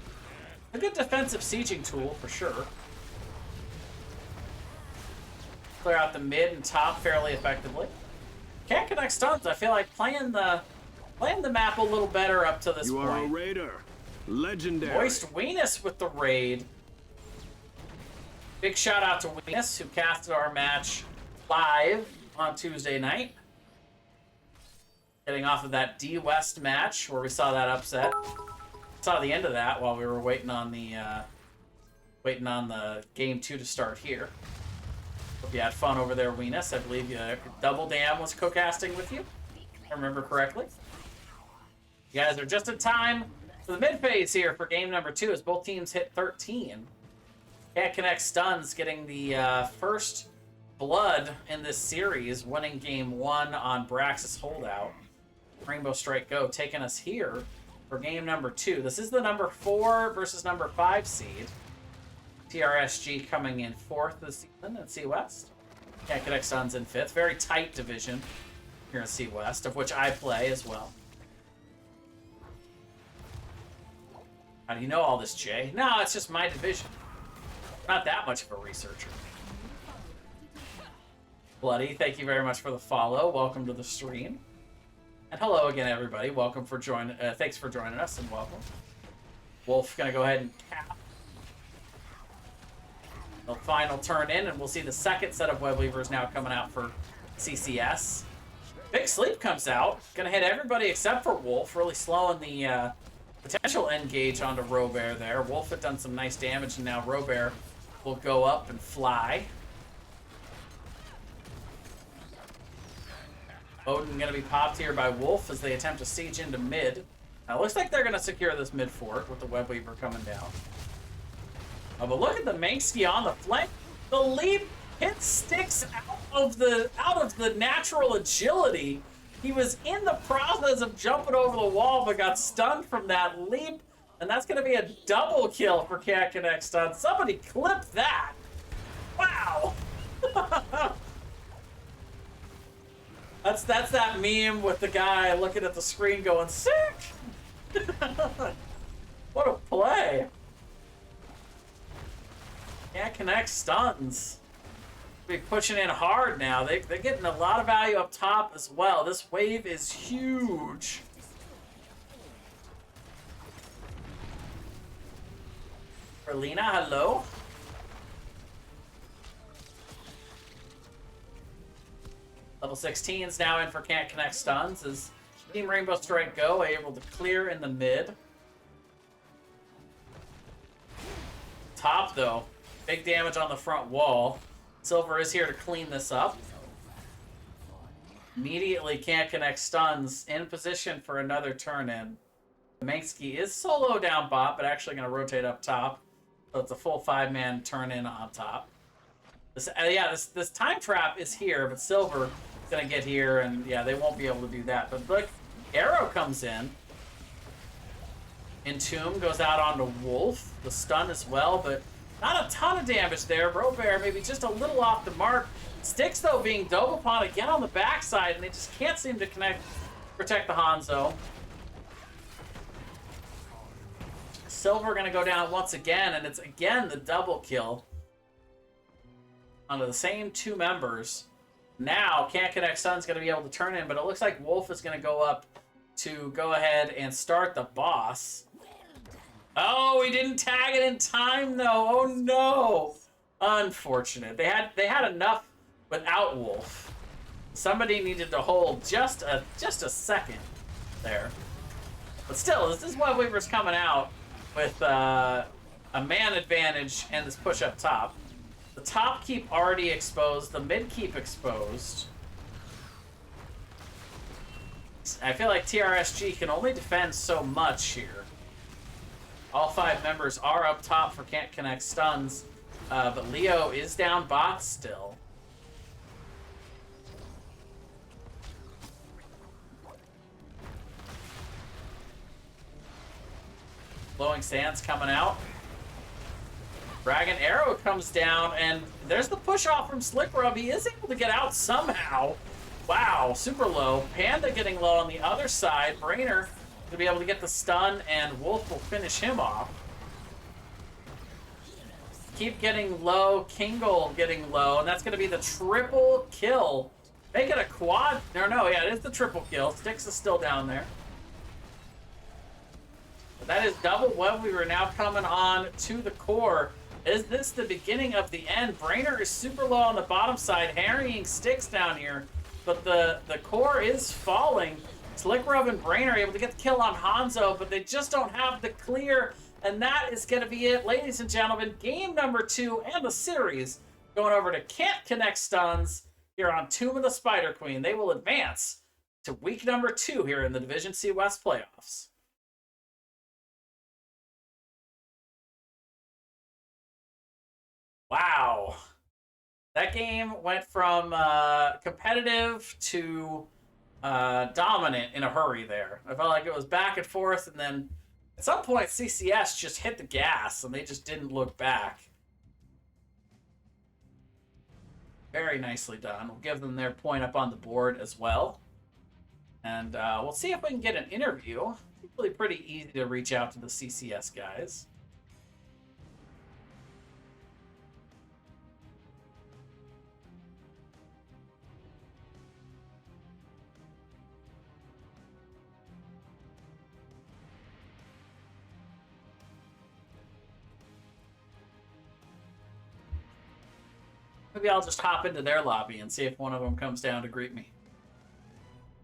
A good defensive sieging tool for sure. Clear out the mid and top fairly effectively. Can't connect stuns. I feel like playing the map a little better up to this point. You are a raider. Legendary. Moist Weenus with the raid. Big shout out to Weenus who casted our match live on Tuesday night. Getting off of that D West match where we saw that upset. Saw the end of that while we were waiting on the game 2 to start here. Hope you had fun over there, Weenus. I believe Double Dam was co-casting with you, if I remember correctly. You guys are just in time for the mid phase here for game number 2 as both teams hit 13. Can't connect stuns, getting the first blood in this series, winning game 1 on Braxis Holdout. Rainbow Strike Go taking us here for game number 2. This is the number 4 versus number 5 seed. TRSG coming in 4th this season in C West. Can't connect stuns in 5th. Very tight division here in C West, of which I play as well. How do you know all this, Jay? No, it's just my division. Not that much of a researcher. Bloody, thank you very much for the follow. Welcome to the stream. And hello again, everybody. Welcome for joining. Thanks for joining us and welcome. Wolf gonna go ahead and cap the final turn in, and we'll see the second set of Web Weavers now coming out for CCS. Big Sleep comes out. Gonna hit everybody except for Wolf, really slowing the potential engage onto Robert there. Wolf had done some nice damage, and now Robert will go up and fly. Odin going to be popped here by Wolf as they attempt to siege into mid. Now, it looks like they're going to secure this mid fort with the Web Weaver coming down. Oh, but look at the Manksky on the flank. The leap hit Sticks out of the natural agility. He was in the process of jumping over the wall, but got stunned from that leap. And that's going to be a double kill for Can't Connect Stun. Somebody clip that. Wow. That's that meme with the guy looking at the screen going, sick. What a play. Can't Connect Stuns. Be pushing in hard now. They're getting a lot of value up top as well. This wave is huge. Erlina, hello. Level 16 is now in for Can't Connect Stuns as Team Rainbow Strike Go able to clear in the mid. Top though, big damage on the front wall. Silver is here to clean this up. Immediately Can't Connect Stuns in position for another turn in. Manksky is solo down bot, but actually going to rotate up top. So it's a full 5-man turn in on top. This time trap is here, but Silver is going to get here, and yeah, they won't be able to do that. But look, Arrow comes in. Entomb goes out onto Wolf. The stun as well, but not a ton of damage there. Brobear maybe just a little off the mark. Sticks, though, being double upon again on the backside, and they just can't seem to protect the Hanzo. Silver going to go down once again, and it's again the double kill onto the same two members. Now, Can't Connect Sun's going to be able to turn in, but it looks like Wolf is going to go up to go ahead and start the boss. Oh, he didn't tag it in time, though. Oh, no. Unfortunate. They had enough without Wolf. Somebody needed to hold just a second there. But still, this is why Weaver's coming out with a man advantage and this push up top. The top keep already exposed. The mid keep exposed. I feel like TRSG can only defend so much here. All 5 members are up top for Can't Connect Stuns, but Leo is down bot still. Blowing Sands coming out. Dragon Arrow comes down, and there's the push off from Slick Rub. He is able to get out somehow. Wow, super low. Panda getting low on the other side. Brainer to be able to get the stun, and Wolf will finish him off. Keep getting low. Kingle getting low, and that's going to be the triple kill. Make it a quad. No, yeah, it is the triple kill. Styx is still down there. But that is double Web Weaver now coming on to the core. Is this the beginning of the end? Brainer is super low on the bottom side, harrying Styx down here. But the core is falling. Slick Rub and Brainer are able to get the kill on Hanzo, but they just don't have the clear. And that is going to be it, ladies and gentlemen. Game number 2 and the series going over to Can't Connect Stuns here on Tomb of the Spider Queen. They will advance to week number 2 here in the Division C West playoffs. Wow. That game went from competitive to dominant in a hurry there. I felt like it was back and forth, and then at some point CCS just hit the gas, and they just didn't look back. Very nicely done. We'll give them their point up on the board as well. And we'll see if we can get an interview. It's really pretty easy to reach out to the CCS guys. Maybe I'll just hop into their lobby and see if one of them comes down to greet me.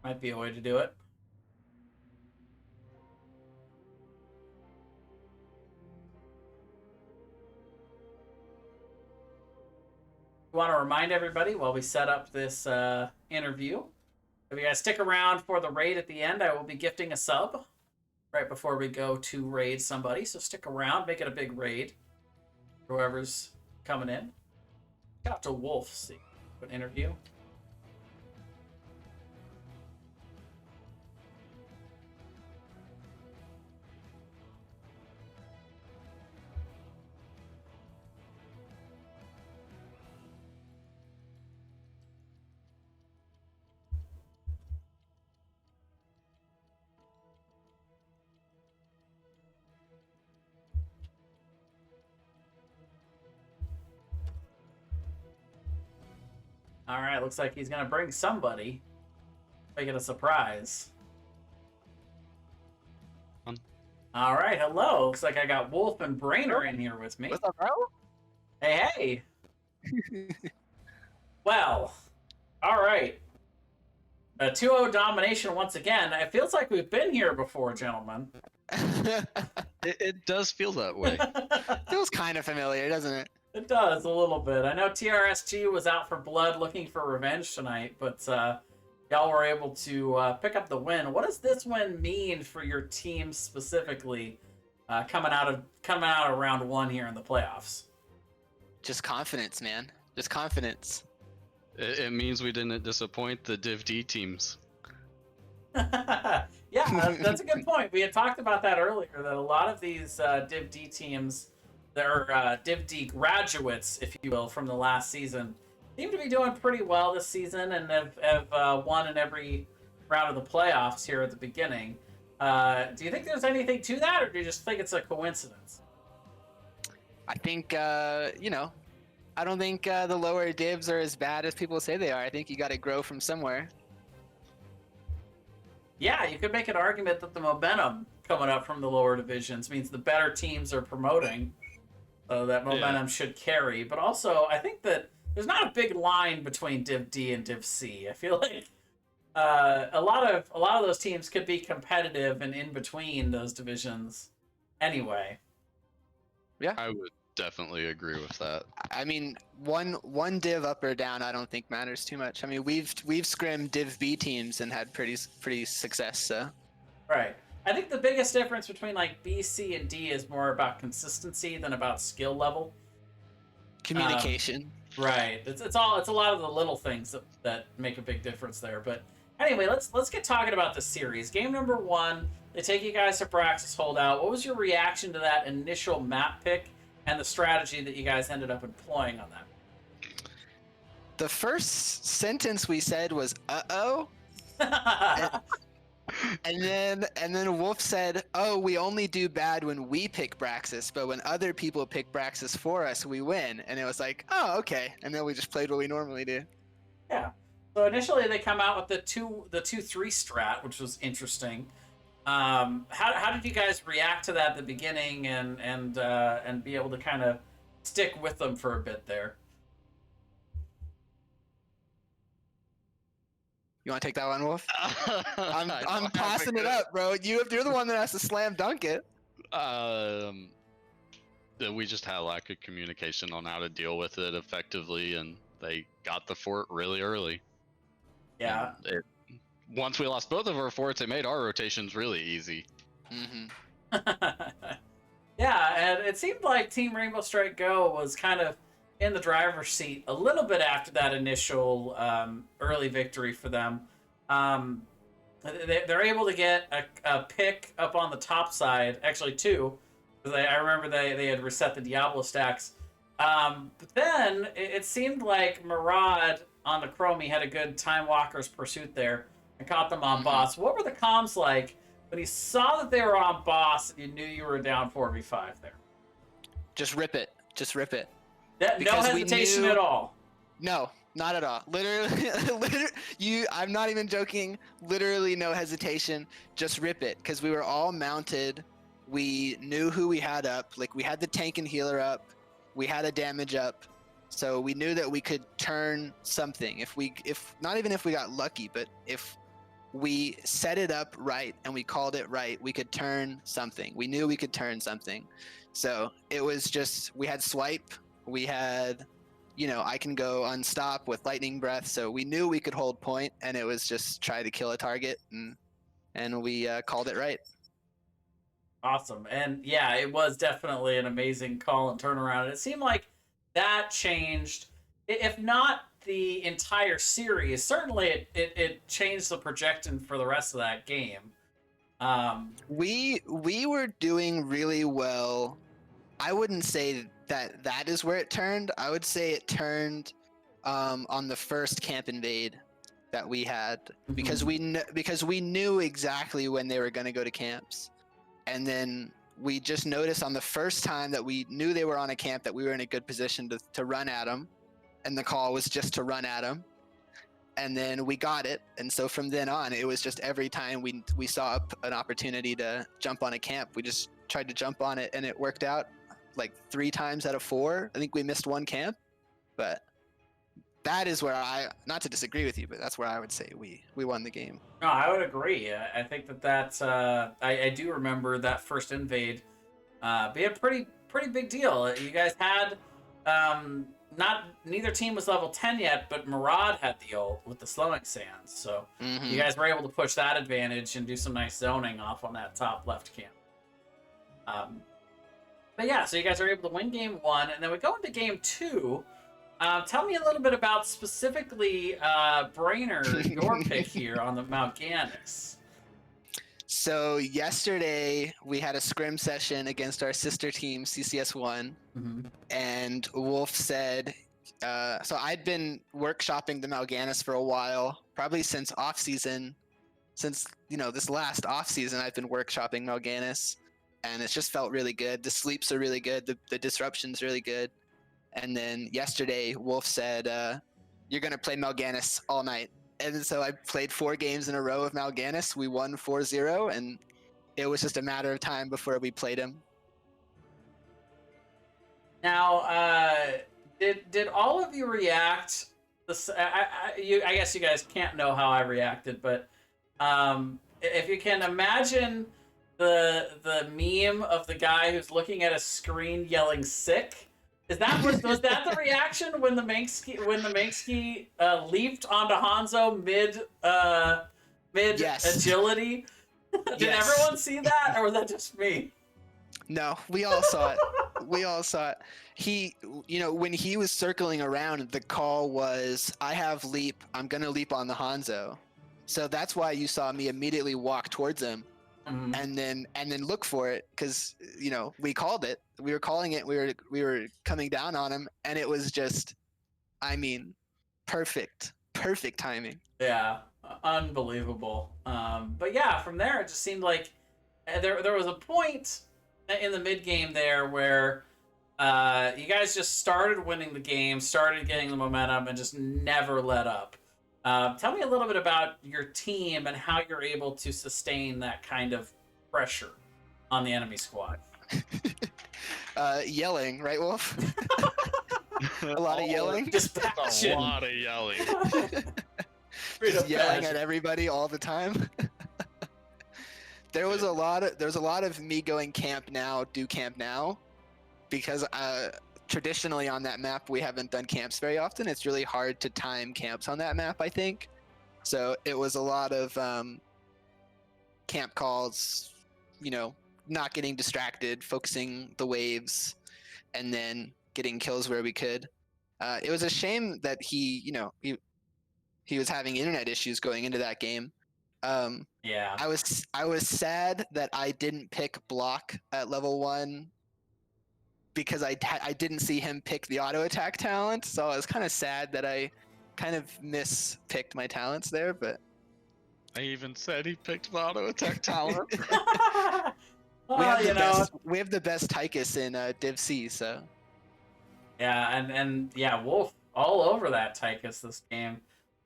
Might be a way to do it. I want to remind everybody while we set up this interview If you guys stick around for the raid at the end, I will be gifting a sub right before we go to raid somebody. So stick around, make it a big raid. Whoever's coming in. Shout out to Wolf, see an interview. All right, looks like he's gonna bring somebody. Make it a surprise. All right, hello. Looks like I got Wolf and Brainer in here with me. What's up, bro? Hey, hey. Well, all right. A 2-0 domination once again. It feels like we've been here before, gentlemen. It does feel that way. Feels kind of familiar, doesn't it? It does, a little bit. I know TRSG was out for blood looking for revenge tonight, but y'all were able to pick up the win. What does this win mean for your team specifically coming out of round one here in the playoffs? Just confidence, man. Just confidence. It means we didn't disappoint the Div D teams. Yeah, that's a good point. We had talked about that earlier, that a lot of these Div D teams, they're Div D graduates, if you will, from the last season, seem to be doing pretty well this season and have won in every round of the playoffs here at the beginning. Do you think there's anything to that, or do you just think it's a coincidence? I think, I don't think the lower divs are as bad as people say they are. I think you got to grow from somewhere. Yeah, you could make an argument that the momentum coming up from the lower divisions means the better teams are promoting. So that momentum should carry. But also, I think that there's not a big line between Div D and Div C. I feel like a lot of those teams could be competitive and in between those divisions anyway. Yeah, I would definitely agree with that. I mean, one div up or down, I don't think matters too much. I mean, we've scrimmed Div B teams and had pretty success. So, right. I think the biggest difference between like B, C, and D is more about consistency than about skill level. Communication. Right. It's a lot of the little things that make a big difference there. But anyway, let's get talking about the series. Game number 1, they take you guys to Praxis Holdout. What was your reaction to that initial map pick and the strategy that you guys ended up employing on that? The first sentence we said was "uh-oh." And then Wolf said, "Oh, we only do bad when we pick Braxis, but when other people pick Braxis for us, we win." And it was like, "Oh, okay." And then we just played what we normally do. Yeah. So initially they come out with the 2-3 strat, which was interesting. How did you guys react to that at the beginning and be able to kind of stick with them for a bit there? You want to take that one, Wolf? I'm passing it up, bro. You're the one that has to slam dunk it. We just had a lack of communication on how to deal with it effectively, and they got the fort really early. Yeah. Once we lost both of our forts, it made our rotations really easy. Mm-hmm. Yeah, and it seemed like Team Rainbow Strike Go was kind of in the driver's seat a little bit after that initial early victory for them. They're able to get a pick up on the top side, actually 2. I remember they had reset the Diablo stacks. But then it seemed like Murad on the Chromie had a good Time Walker's Pursuit there and caught them on boss. What were the comms like when you saw that they were on boss and you knew you were down 4v5 there? Just rip it. Just rip it. No hesitation at all. No, not at all. Literally, I'm not even joking. Literally no hesitation. Just rip it, because we were all mounted. We knew who we had up. Like, we had the tank and healer up. We had a damage up. So we knew that we could turn something. If not even if we got lucky, but if we set it up right and we called it right, we could turn something. We knew we could turn something. So it was just, we had swipe. We had, I can go unstop with lightning breath. So we knew we could hold point, and it was just try to kill a target, and we called it right. Awesome. And yeah, it was definitely an amazing call and turnaround. And it seemed like that changed, if not the entire series, certainly it changed the projection for the rest of that game. We were doing really well. I wouldn't say that is where it turned. I would say it turned on the first camp invade that we had, because we knew exactly when they were going to go to camps. And then we just noticed on the first time that we knew they were on a camp that we were in a good position to run at them. And the call was just to run at them. And then we got it. And so from then on, it was just every time we saw an opportunity to jump on a camp, we just tried to jump on it, and it worked out like 3 times out of 4. I think we missed 1 camp, but that is where not to disagree with you, but that's where I would say we won the game. No, I would agree. I think that's I do remember that first invade being a pretty big deal. You guys had neither team was level 10 yet, but Murad had the ult with the slowing sands, so you guys were able to push that advantage and do some nice zoning off on that top left camp. But yeah, so you guys are able to win game 1, and then we go into game 2. Tell me a little bit about specifically Brainer, your pick here on the Mal'Ganis. So yesterday we had a scrim session against our sister team CCS1, and Wolf said, so I'd been workshopping the Mal'Ganis for a while, probably since off-season, this last off-season I've been workshopping Mal'Ganis, and it's just felt really good. The sleeps are really good, the disruption's really good. And then yesterday Wolf said, you're going to play Mal'Ganis all night. And so I played 4 games in a row of Mal'Ganis. We won 4-0, and it was just a matter of time before we played him. Now, did all of you react? I guess you guys can't know how I reacted, but if you can imagine the meme of the guy who's looking at a screen yelling "sick." Was that the reaction when the Manksky leaped onto Hanzo mid agility? Did everyone see that, or was that just me? No, we all saw it. We all saw it. He, when he was circling around, the call was, "I have leap. I'm gonna leap on the Hanzo." So that's why you saw me immediately walk towards him, and then look for it, because we called it. We were calling it. We were coming down on him, and it was just, perfect timing. Yeah, unbelievable. But yeah, from there it just seemed like there was a point in the mid game there where you guys just started winning the game, started getting the momentum, and just never let up. Tell me a little bit about your team and how you're able to sustain that kind of pressure on the enemy squad. Yelling, right, Wolf? A lot of yelling. Just a lot of yelling. Just yelling at everybody all the time. There was a lot of me going camp now, do camp now, because traditionally on that map we haven't done camps very often. It's really hard to time camps on that map, I think. So it was a lot of camp calls, not getting distracted, focusing the waves, and then getting kills where we could. It was a shame that he was having internet issues going into that game. Yeah. I was sad that I didn't pick Block at level 1 because I didn't see him pick the auto attack talent, so I was kind of sad that I kind of mispicked my talents there, but I even said he picked the auto attack talent. We have the best Tychus in Div C, so. Yeah, and yeah, Wolf all over that Tychus this game.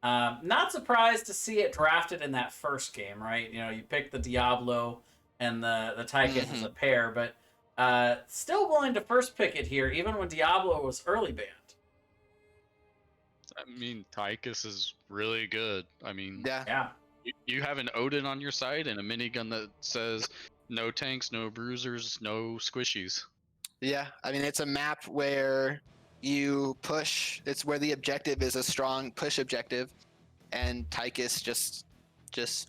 Not surprised to see it drafted in that first game, right? You picked the Diablo and the Tychus as a pair, but still willing to first pick it here, even when Diablo was early banned. I mean, Tychus is really good. I mean, yeah. You have an Odin on your side and a minigun that says no tanks, no bruisers, no squishies. Yeah, I mean, it's a map where You push. It's where the objective is a strong push objective, and Tychus just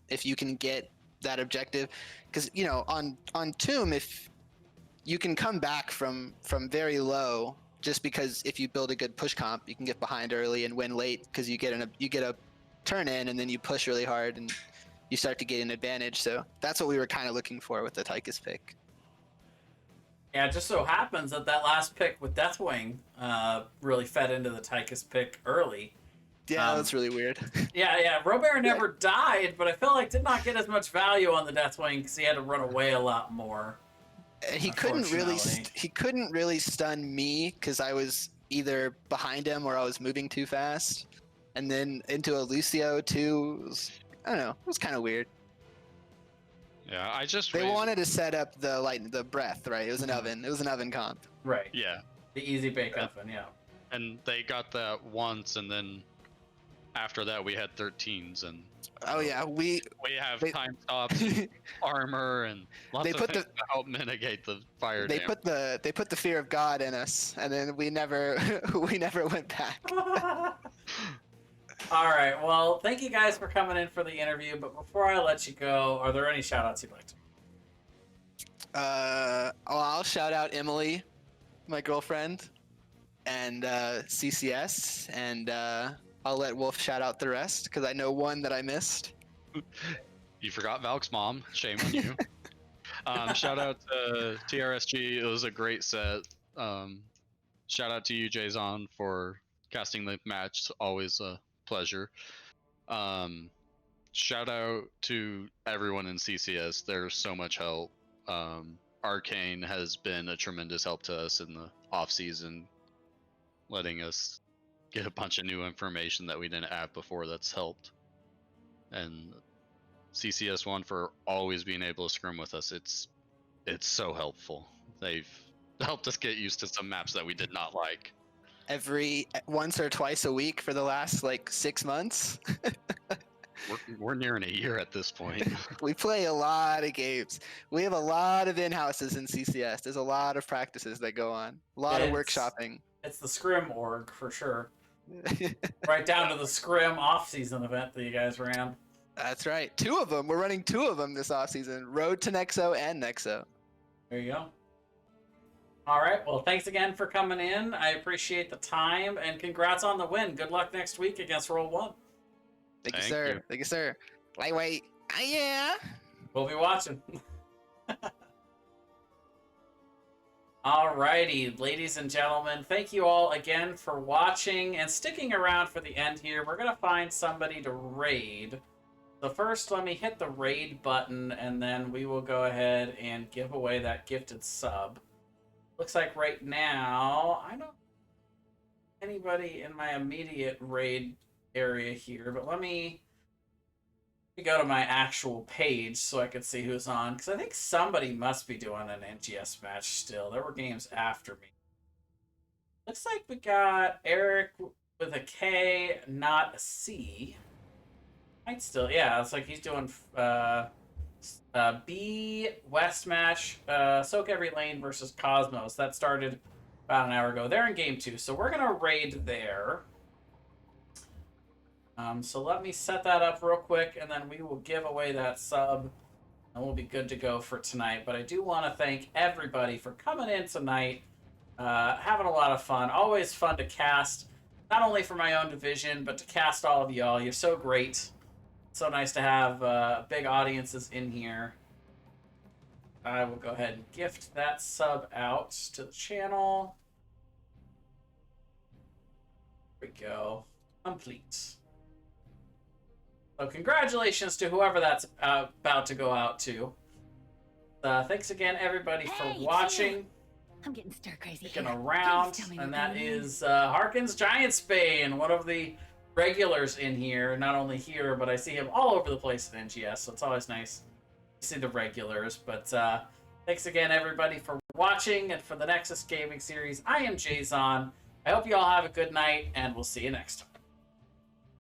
if you can get that objective, because on Tomb, if you can come back from very low, just because if you build a good push comp, you can get behind early and win late because you get a turn in and then you push really hard and you start to get an advantage. So that's what we were kind of looking for with the Tychus pick. Yeah, it just so happens that last pick with Deathwing really fed into the Tychus pick early. Yeah, that's really weird. Yeah. Robert never died, but I felt like did not get as much value on the Deathwing because he had to run away a lot more. He couldn't really stun me because I was either behind him or I was moving too fast. And then into a Lucio too. I don't know. It was kind of weird. Yeah, They wanted to set up the breath, right? It was an oven. It was an oven comp. Right. Yeah. The easy bake oven, yeah. And they got that once, and then after that we had 13s, and oh yeah, we have time stops, armor, and lots of things to help mitigate the fire damage. They put the fear of God in us, and then we never went back. All right, well, thank you guys for coming in for the interview, but before I let you go, are there any shout-outs you'd like to? I'll shout out Emily, my girlfriend, and CCS, and I'll let Wolf shout out the rest, because I know one that I missed. You forgot Valk's mom. Shame on you. Shout out to TRSG. It was a great set. Shout out to you, Jason, for casting the match. It's always a pleasure. Shout out to everyone in CCS. There's so much help. Arcane has been a tremendous help to us in the off season, letting us get a bunch of new information that we didn't have before. That's helped. And CCS1 for always being able to scrim with us. It's so helpful. They've helped us get used to some maps that we did not like. Every once or twice a week for the last 6 months. We're nearing a year at this point. We play a lot of games. We have a lot of in-houses in CCS. There's a lot of practices that go on. A lot of workshopping. It's the Scrim org for sure. Right down to the Scrim off-season event that you guys ran. That's right. 2 of them. We're running 2 of them this off-season. Road to Nexo and Nexo. There you go. All right. Well, thanks again for coming in. I appreciate the time, and congrats on the win. Good luck next week against Roll 1. Thank you, sir. Thank you, sir. Lightweight. Yeah. We'll be watching. Alrighty, ladies and gentlemen, thank you all again for watching and sticking around for the end here. We're going to find somebody to raid. So first, let me hit the raid button, and then we will go ahead and give away that gifted sub. Looks like right now, I don't anybody in my immediate raid area here, but let me go to my actual page so I can see who's on, because I think somebody must be doing an NGS match still. There were games after me. Looks like we got Eric with a K, not a C. Might still, yeah, it's like he's doing B West match, Soak Every Lane versus Cosmos. That started about an hour ago. They're in game 2, so we're gonna raid there. So let me set that up real quick, and then we will give away that sub, and we'll be good to go for tonight. But I do want to thank everybody for coming in tonight, having a lot of fun. Always fun to cast, not only for my own division, but to cast all of y'all. You're so great. So nice to have big audiences in here. I will go ahead and gift that sub out to the channel. There we go. Complete. So congratulations to whoever that's about to go out to. Thanks again, everybody, for watching. I'm getting stir crazy. Sticking around, and that is Harkins Giantsbane, one of the regulars in here. Not only here, but I see him all over the place at NGS, so it's always nice to see the regulars. But thanks again, everybody, for watching, and for the Nexus Gaming Series, I am Jason. I hope you all have a good night, and we'll see you next time.